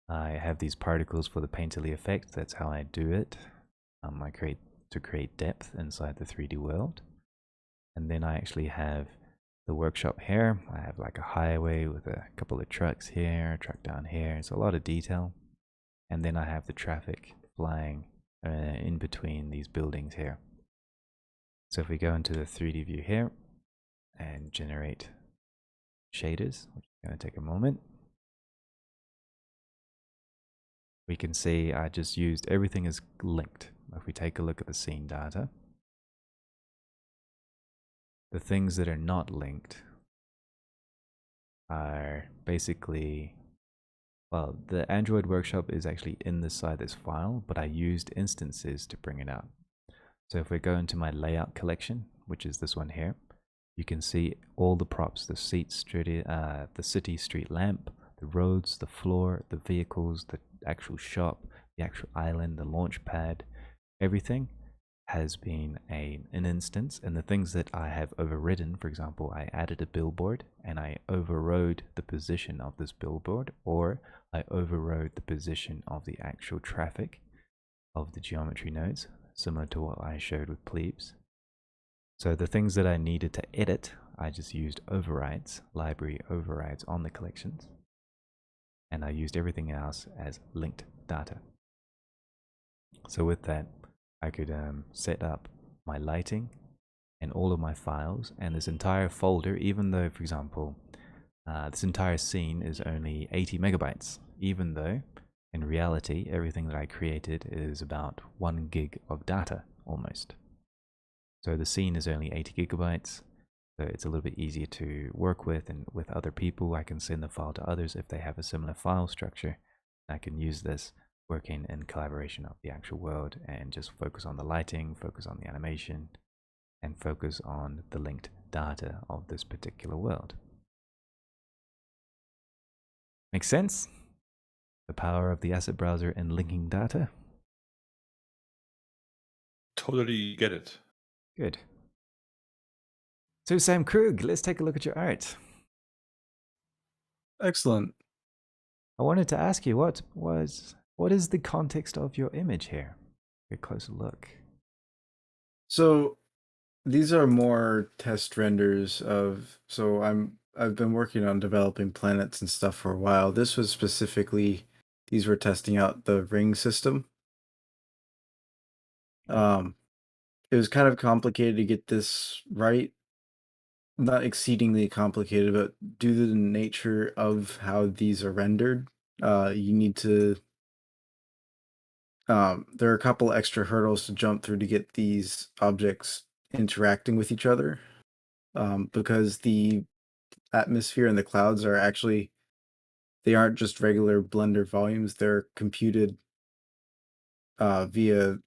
I have these particles for the painterly effect. That's how I do it. I create depth inside the 3D world. And then I actually have the workshop here. I have like a highway with a couple of trucks here, a truck down here. It's a lot of detail. And then I have the traffic flying in between these buildings here. So if we go into the 3D view here and generate shaders, which is going to take a moment, we can see I just used everything is linked. If we take a look at the scene data, the things that are not linked are basically, well, the Android workshop is actually inside this file, but I used instances to bring it out. So if we go into my layout collection, which is this one here, you can see all the props, the seat, the city street lamp, the roads, the floor, the vehicles, the actual shop, the actual island, the launch pad, everything has been an instance. And the things that I have overridden, for example, I added a billboard and I overrode the position of this billboard, or I overrode the position of the actual traffic of the geometry nodes, similar to what I showed with Pleebs. So the things that I needed to edit, I just used overrides, library overrides on the collections. And I used everything else as linked data. So with that, I could set up my lighting and all of my files, and this entire folder, even though, for example, this entire scene is only 80 megabytes, even though in reality, everything that I created is about 1 gig of data almost. So the scene is only 80 gigabytes. So it's a little bit easier to work with, and with other people, I can send the file to others if they have a similar file structure. I can use this working in collaboration of the actual world and just focus on the lighting, focus on the animation, and focus on the linked data of this particular world. Make sense? The power of the asset browser and linking data. Totally get it. Good. So Sam Krug, let's take a look at your art. Excellent. I wanted to ask you, what is the context of your image here? A closer look. So these are more test renders of, so I've been working on developing planets and stuff for a while. This was specifically, these were testing out the ring system. It was kind of complicated to get this right. Not exceedingly complicated, but due to the nature of how these are rendered, you need to there are a couple extra hurdles to jump through to get these objects interacting with each other, because the atmosphere and the clouds are actually, they aren't just regular Blender volumes, they're computed via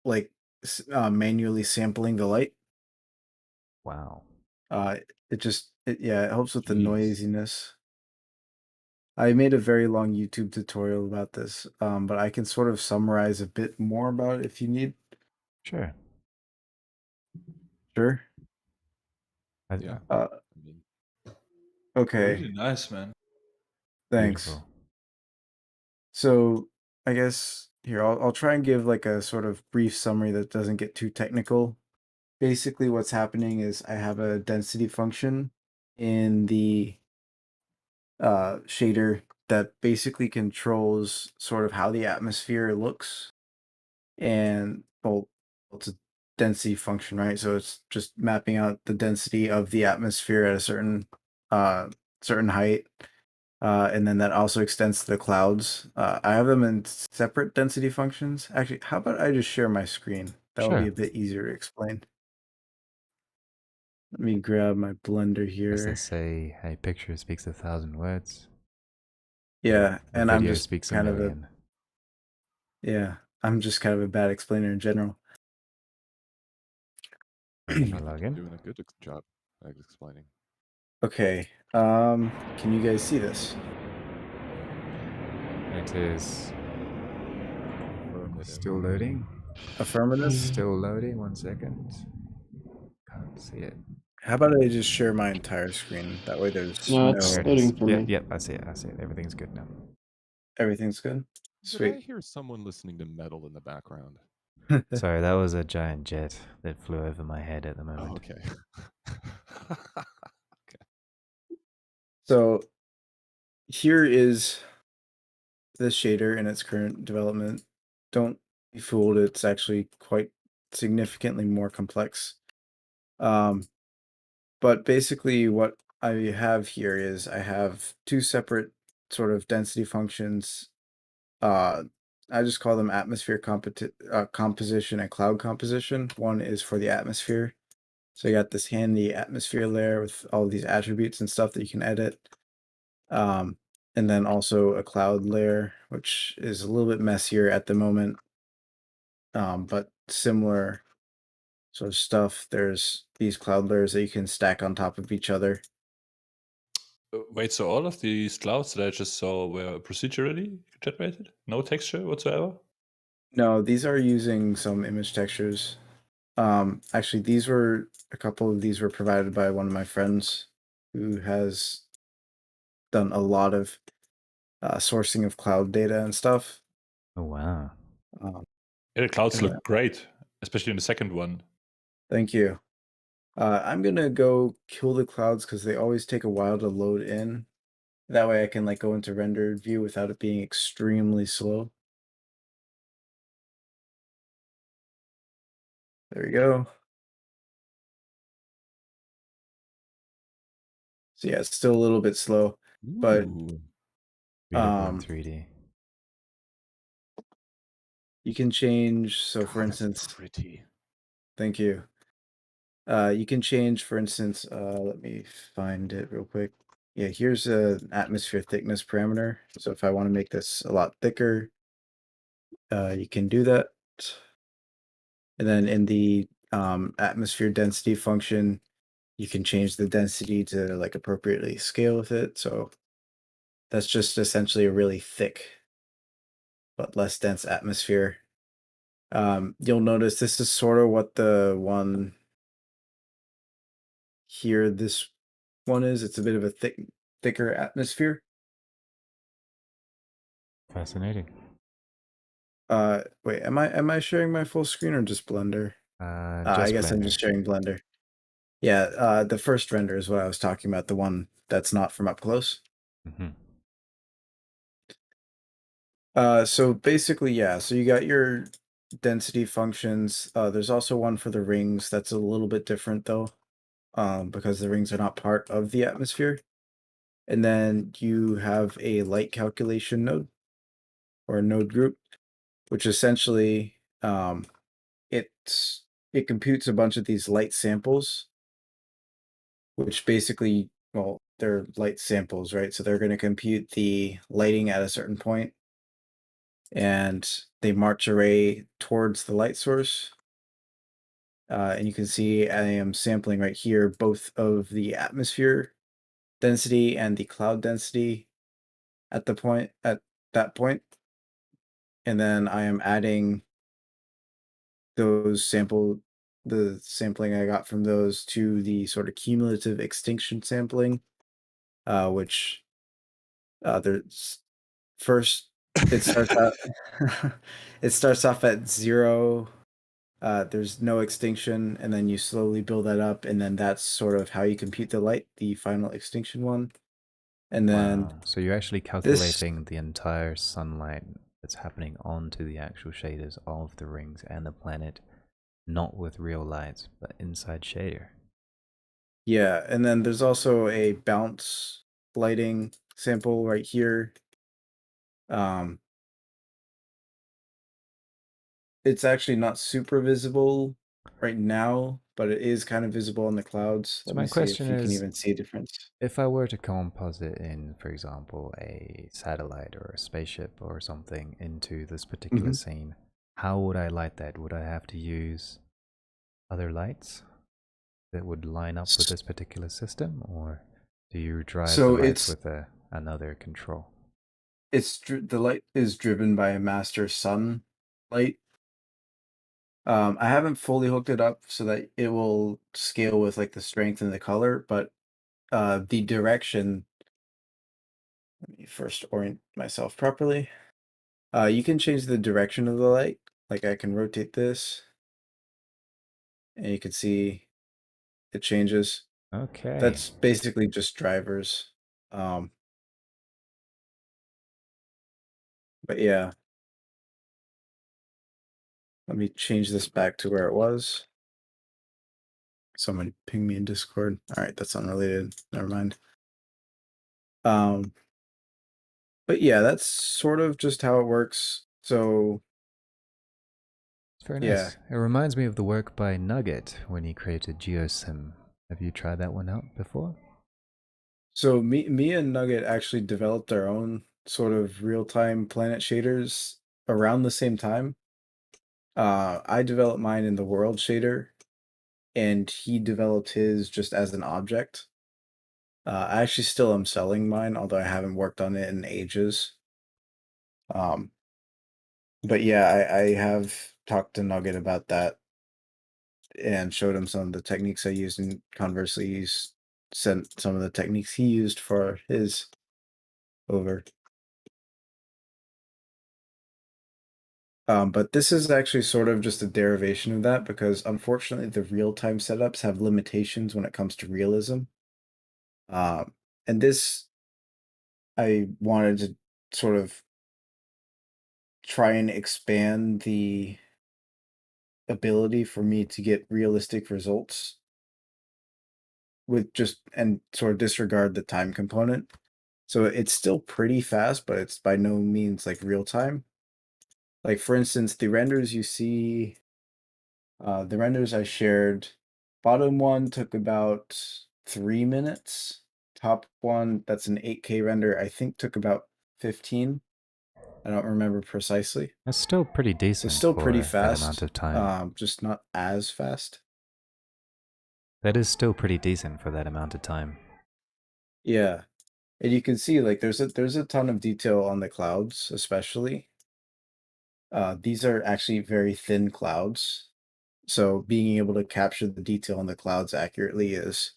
like manually sampling the light. Wow. It helps with the Jeez. noisiness. I made a very long YouTube tutorial about this, but I can sort of summarize a bit more about it if you need. Sure. Sure. Yeah. Okay. Really nice, man. Thanks. Beautiful. So I guess here I'll try and give like a sort of brief summary that doesn't get too technical. Basically, what's happening is I have a density function in the shader that basically controls sort of how the atmosphere looks, and well, it's a density function, right? So it's just mapping out the density of the atmosphere at a certain height. And then that also extends to the clouds. I have them in separate density functions. Actually, how about I just share my screen? That will be Sure. a bit easier to explain. Let me grab my Blender As here. they say, a picture speaks 1,000 words. Yeah, A and I'm video just speaks a kind of million. I'm just kind of a bad explainer in general. If I log in. Doing a good job at explaining. Okay, can you guys see this? It is still loading. Affirmative? Still loading. 1 second. can't see it. How about I just share my entire screen? That way there's No, no... it's There it is. loading for Yep, me. yep, I see it. I see it. Everything's good now. Everything's good? Did I Sweet. hear someone listening to metal in the background? Sorry, that was a giant jet that flew over my head at the Oh, moment. okay. So here is the shader in its current development. Don't be fooled, it's actually quite significantly more complex. But basically what I have here is I have two separate sort of density functions. I just call them atmosphere composition and cloud composition. One is for the atmosphere. So you got this handy atmosphere layer with all these attributes and stuff that you can edit. And then also a cloud layer, which is a little bit messier at the moment, but similar sort of stuff. There's these cloud layers that you can stack on top of each other. Wait, so all of these clouds that I just saw were procedurally generated? No texture whatsoever? No, these are using some image textures. Actually, a couple of these were provided by one of my friends who has done a lot of sourcing of cloud data and stuff. Oh, wow. Yeah, the clouds Yeah. look great, especially in the second one. Thank you. I'm gonna go kill the clouds because they always take a while to load in. That way I can like go into rendered view without it being extremely slow. There we go. So yeah, it's still a little bit slow, but Ooh. Beautiful in 3D. you can change. So for God, that's instance, pretty. thank you. You can change, for instance, let me find it real quick. Yeah, here's an atmosphere thickness parameter. So if I want to make this a lot thicker, you can do that. And then in the atmosphere density function, you can change the density to like appropriately scale with it. So that's just essentially a really thick but less dense atmosphere. You'll notice this is sort of what the one here, this one is. It's a bit of a thicker atmosphere. Fascinating. Wait, am I sharing my full screen or just Blender? I Just guess I'm Blender. just sharing Blender. Yeah, the first render is what I was talking about, the one that's not from up close. Mm-hmm. So basically, yeah, so you got your density functions. There's also one for the rings that's a little bit different though, because the rings are not part of the atmosphere. And then you have a light calculation node or a node group, which essentially it computes a bunch of these light samples, which basically, well, they're light samples, right? So they're going to compute the lighting at a certain point, and they march array towards the light source. And you can see I am sampling right here both of the atmosphere density and the cloud density at that point. And then I am adding the sampling I got from those to the sort of cumulative extinction sampling, which there's first it starts out it starts off at 0. There's no extinction, and then you slowly build that up, and then that's sort of how you compute the light, the final extinction one. And then Wow. So you're actually calculating the entire sunlight that's happening onto the actual shaders of the rings and the planet, not with real lights, but inside shader. yeah, and then there's also a bounce lighting sample right here. It's actually not super visible right now, but it is kind of visible in the clouds. So Let my me see if question you can is, even see a difference. if I were to composite in, for example, a satellite or a spaceship or something into this particular Mhm. scene, how would I light that? Would I have to use other lights that would line up with this particular system, or do you drive the So lights with another control? the light is driven by a master sun light. I haven't fully hooked it up so that it will scale with like the strength and the color, but the direction. Let me first orient myself properly. You can change the direction of the light. Like I can rotate this, and you can see it changes. Okay. That's basically just drivers. But yeah. Let me change this back to where it was. Someone ping me in Discord. All right, that's unrelated. Never mind. But yeah, that's sort of just how it works. So It's very yeah. nice. It reminds me of the work by Nugget when he created GeoSim. Have you tried that one out before? So me and Nugget actually developed our own sort of real-time planet shaders around the same time. I developed mine in the world shader, and he developed his just as an object. I actually still am selling mine, although I haven't worked on it in ages. But yeah, I have talked to Nugget about that and showed him some of the techniques I used, and conversely, he's sent some of the techniques he used for his over. But this is actually sort of just a derivation of that because unfortunately the real-time setups have limitations when it comes to realism. And this, I wanted to sort of try and expand the ability for me to get realistic results with just and sort of disregard the time component. So it's still pretty fast, but it's by no means like real time. Like for instance, the renders you see, the renders I shared, bottom one took about 3 minutes. Top one, that's an 8K render, I think took about 15. I don't remember precisely. That's still pretty So decent still pretty for that amount fast, of time. just not as fast. That is still pretty decent for that amount of time. Yeah. And you can see like there's a ton of detail on the clouds, especially. These are actually very thin clouds. So being able to capture the detail on the clouds accurately is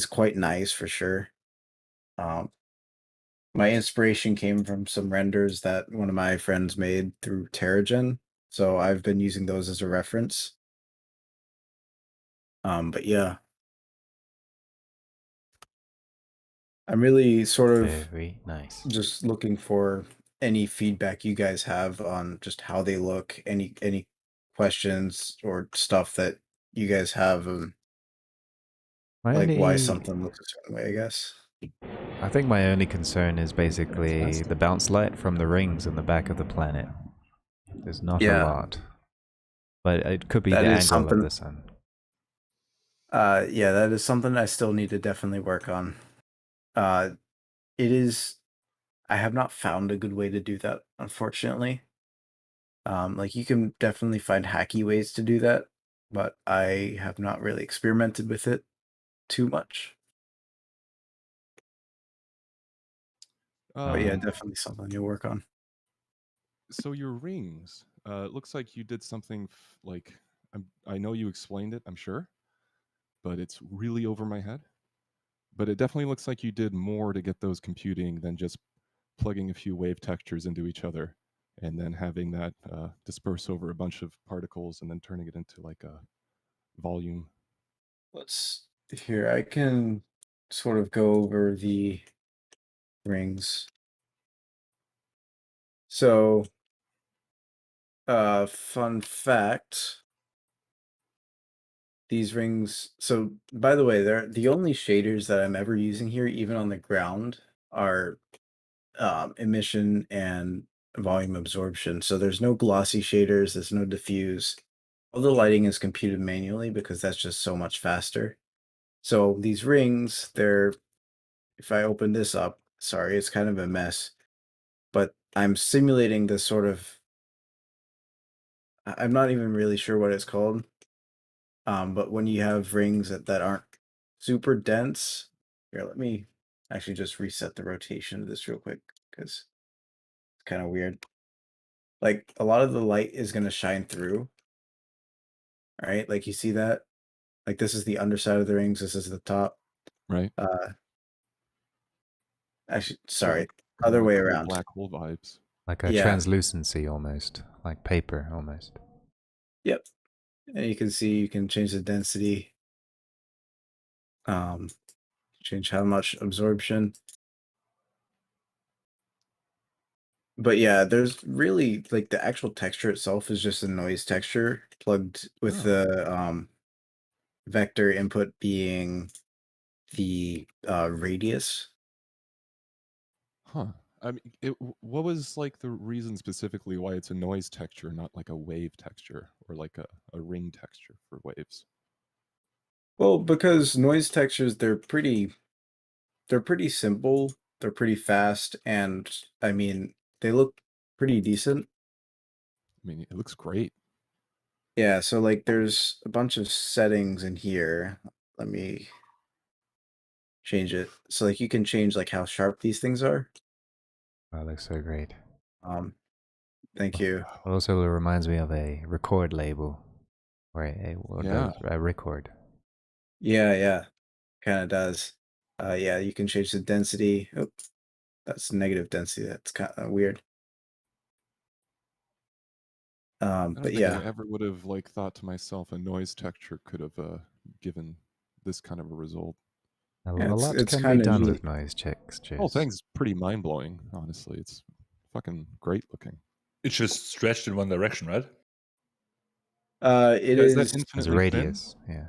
quite nice for sure. My inspiration came from some renders that one of my friends made through Terragen, so I've been using those as a reference. But yeah, I'm really sort of Very nice. just looking for any feedback you guys have on just how they look, any questions or stuff that you guys have, like why something looks a certain way, I guess. I think my only concern is basically the bounce light from the rings in the back of the planet. There's not a Yeah. lot. But it could be That the is angle of something. the sun. Yeah, that is something I still need to definitely work on. It is. I have not found a good way to do that, unfortunately. Like you can definitely find hacky ways to do that, but I have not really experimented with it too much. But yeah, definitely something to work on. So your rings, it looks like you did something like I know you explained it, I'm sure, but it's really over my head. But it definitely looks like you did more to get those computing than just plugging a few wave textures into each other and then having that disperse over a bunch of particles and then turning it into like a volume. Let's here. I can sort of go over the rings. So, fun fact. These rings, so by the way, they're the only shaders that I'm ever using here, even on the ground, are emission and volume absorption. So there's no glossy shaders, there's no diffuse. All the lighting is computed manually because that's just so much faster. So these rings, they're, if I open this up, sorry, it's kind of a mess, but I'm simulating this sort of, I'm not even really sure what it's called. But when you have rings that aren't super dense, here, let me actually just reset the rotation of this real quick because it's kind of weird. like a lot of the light is going to shine through. Right? Like you see that? Like this is the underside of the rings, this is the top. Right. Actually, So sorry, like kind other of way cool around. black hole vibes. Like a Yeah. translucency almost, like paper almost. Yep. And you can see you can change the density. Change how much absorption. But yeah, there's really like the actual texture itself is just a noise texture plugged with Oh. the vector input being the radius. Huh. I mean, what was like the reason specifically why it's a noise texture, not like a wave texture or like a ring texture for waves? Well, because noise textures they're pretty simple, they're pretty fast, and I mean they look pretty decent. I mean, it looks great. Yeah, so like there's a bunch of settings in here. Let me change it. So like you can change like how sharp these things are. That looks so great. Thank you. It also reminds me of a record label, or Yeah. a record. Yeah, kind of does. Yeah, you can change the density. Oh, that's negative density. That's kind of weird. I don't But think I yeah, ever would have like thought to myself a noise texture could have given this kind of a result. A yeah, lot it's can be kind of done neat. with noise checks. Whole Cheers. thing's pretty mind blowing, honestly. It's fucking great looking. It's just stretched in one direction, right? It Yeah, is that is. As a infinitely thin? radius, yeah.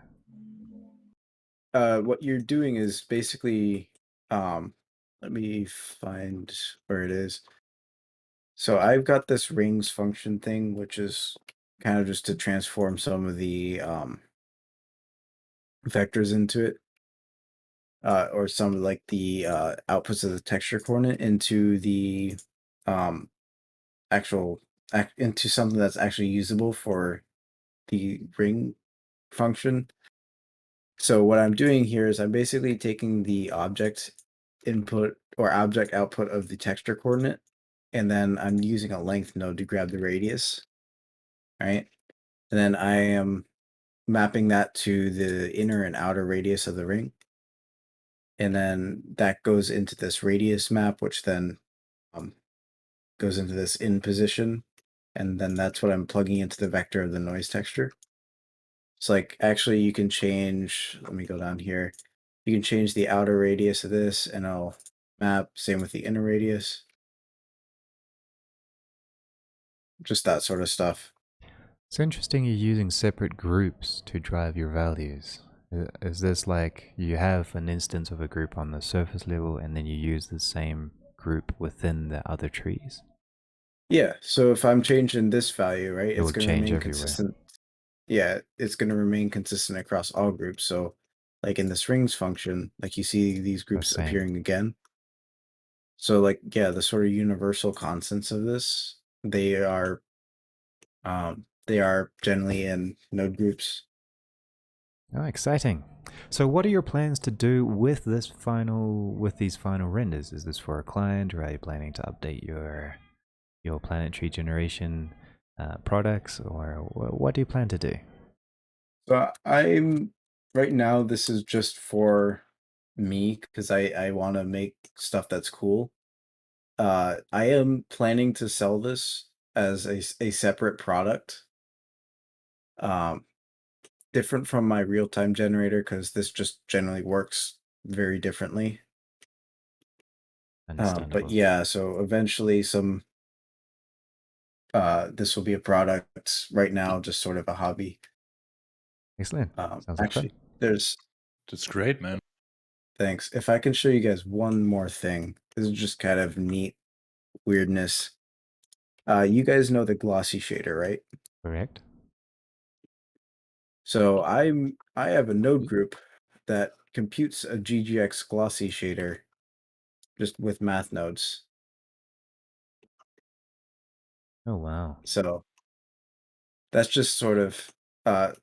What you're doing is basically. Let me find where it is. So I've got this rings function thing, which is kind of just to transform some of the vectors into it, or some of like the outputs of the texture coordinate into the um, into something that's actually usable for the ring function. So what I'm doing here is I'm basically taking the object input or object output of the texture coordinate, and then I'm using a length node to grab the radius, right? And then I am mapping that to the inner and outer radius of the ring. And then that goes into this radius map, which then goes into this in position. And then that's what I'm plugging into the vector of the noise texture. So like actually you can change, let me go down here. You can change the outer radius of this and I'll map, same with the inner radius. Just that sort of stuff. It's interesting you're using separate groups to drive your values. Is this like you have an instance of a group on the surface level and then you use the same group within the other trees? Yeah, so if I'm changing this value, right, It will it's going to change remain everywhere. consistent. Yeah, it's going to remain consistent across all groups. So like in this rings function, like you see these groups same. appearing again. So like, yeah, the sort of universal constants of this, they are generally in node groups. Oh, exciting. So what are your plans to do with these final renders? Is this for a client, or are you planning to update your planetary generation products, or what do you plan to do? So I'm right now this is just for me because I want to make stuff that's cool. I am planning to sell this as a separate product. Different from my real-time generator because this just generally works very differently. Understandable. But yeah, so eventually this will be a product. Right now, just sort of a hobby. Excellent. Sounds like Actually, fun. there's That's great, man. thanks. If I can show you guys one more thing, this is just kind of neat weirdness. You guys know the Glossy Shader, right? Correct. So I have a node group that computes a GGX Glossy Shader just with math nodes. Oh wow. So that's just sort of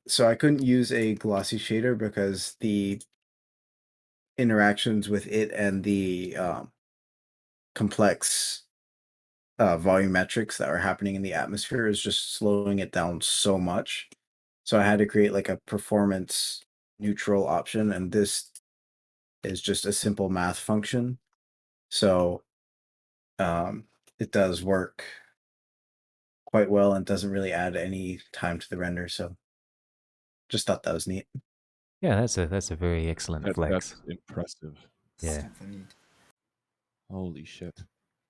so I couldn't use a Glossy Shader because the interactions with it and the complex volumetrics that are happening in the atmosphere is just slowing it down so much. So I had to create like a performance neutral option, and this is just a simple math function. So it does work quite well and doesn't really add any time to the render. So just thought that was neat. Yeah, that's a very excellent flex. That's impressive. Yeah. Super neat. Holy shit.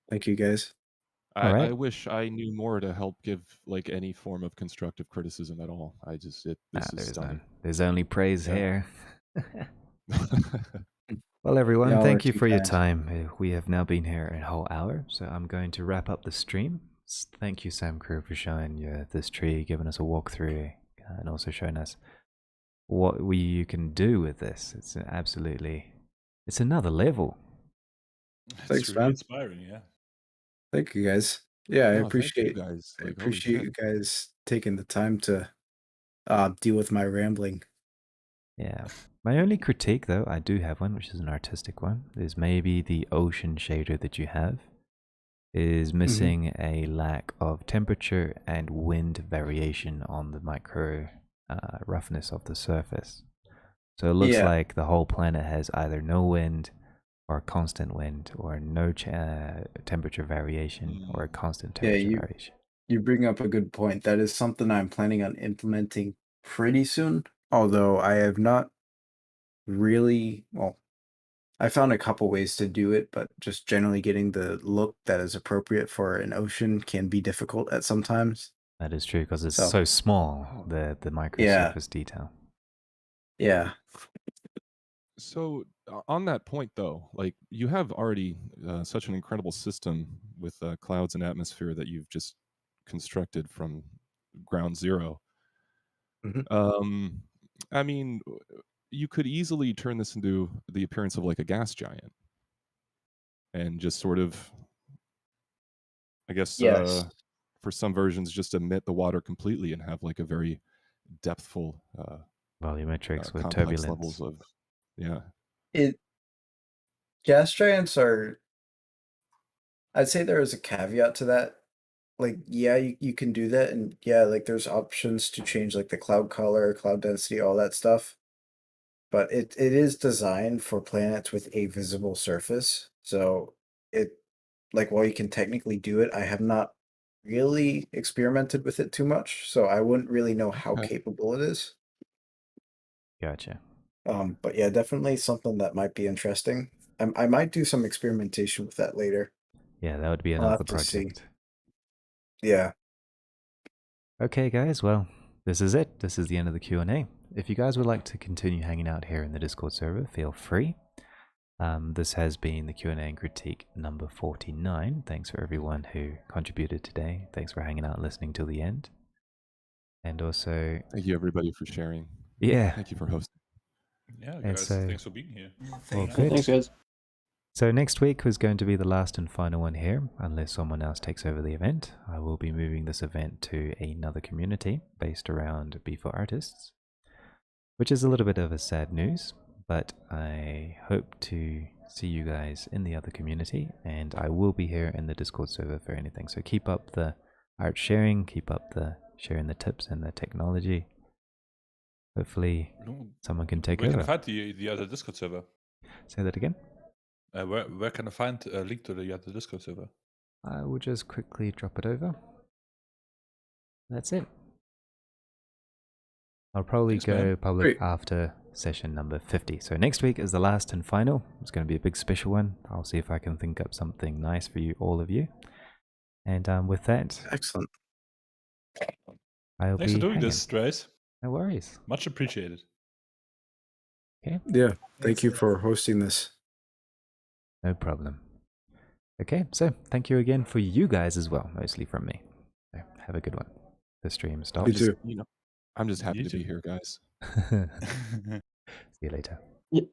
Thank you guys. All right. I wish I knew more to help give like any form of constructive criticism at all. This is stunning. There's only praise Yeah. here. Well, everyone, Y'all are thank you too for your kind. time. We have now been here a whole hour, so I'm going to wrap up the stream. Thank you, Sam Krug, for showing this tree, giving us a walkthrough, and also showing us what you can do with this. It's it's another level. It's Thanks, really man. inspiring, yeah. Thank you guys. Yeah, I No, thank you appreciate guys. I Like, holy appreciate you shit. guys taking the time to deal with my rambling. Yeah. My only critique, though, I do have one, which is an artistic one, is maybe the ocean shader that you have is missing a lack of temperature and wind variation on the micro roughness of the surface. So it looks Yeah. like the whole planet has either no wind or constant wind, or no temperature variation or a constant temperature variation. You bring up a good point. That is something I'm planning on implementing pretty soon. Although I have not really, well, I found a couple ways to do it, but just generally getting the look that is appropriate for an ocean can be difficult at sometimes. That is true, because it's So- so small, the micro surface detail. Yeah. So on that point, though, like you have already such an incredible system with clouds and atmosphere that you've just constructed from ground zero. Mhm. I mean, you could easily turn this into the appearance of like a gas giant, and just sort of, I guess, Yes. for some versions, just emit the water completely and have like a very depthful Volumetrics with complex turbulence. levels of, yeah. Gas giants are, I'd say there is a caveat to that. Like, yeah, you can do that, and yeah, like there's options to change like the cloud color, cloud density, all that stuff. But it is designed for planets with a visible surface. So it, like, while you can technically do it, I have not really experimented with it too much, so I wouldn't really know how Okay. capable it is. Gotcha. But yeah, definitely something that might be interesting. I might do some experimentation with that later. Yeah, that would be I'll another have to see. project. Yeah. Okay, guys, well, this is it. This is the end of the Q&A. If you guys would like to continue hanging out here in the Discord server, feel free. This has been the Q&A&Critique number 49. Thanks for everyone who contributed today. Thanks for hanging out and listening till the end. And also, Thank you, everybody, for sharing. yeah. Thank you for hosting. Yeah, And guys, so- thanks for being here. Thank good. you. Thanks, guys. So next week was going to be the last and final one here, unless someone else takes over the event. I will be moving this event to another community based around B4 artists, which is a little bit of a sad news, but I hope to see you guys in the other community, and I will be here in the Discord server for anything. So keep up the art sharing, keep up the sharing the tips and the technology. Hopefully someone can take Where over. can I find the other Discord server? Say that again? Where can I find a link to the other Discord server? I will just quickly drop it over. That's it. I'll probably Thanks, go man. public Great. after session number 50. So next week is the last and final. It's going to be a big special one. I'll see if I can think up something nice for you, all of you. And with that, Excellent. I'll Thanks be for doing hanging. this, Trace. No worries. Much appreciated. Okay, Yeah. Thank Thanks you a lot. for hosting this. no problem. Okay, so thank you again for you guys as well, mostly from me. So have a good one. The stream stops. You too. I'm just happy You to too. be here, guys. See you later.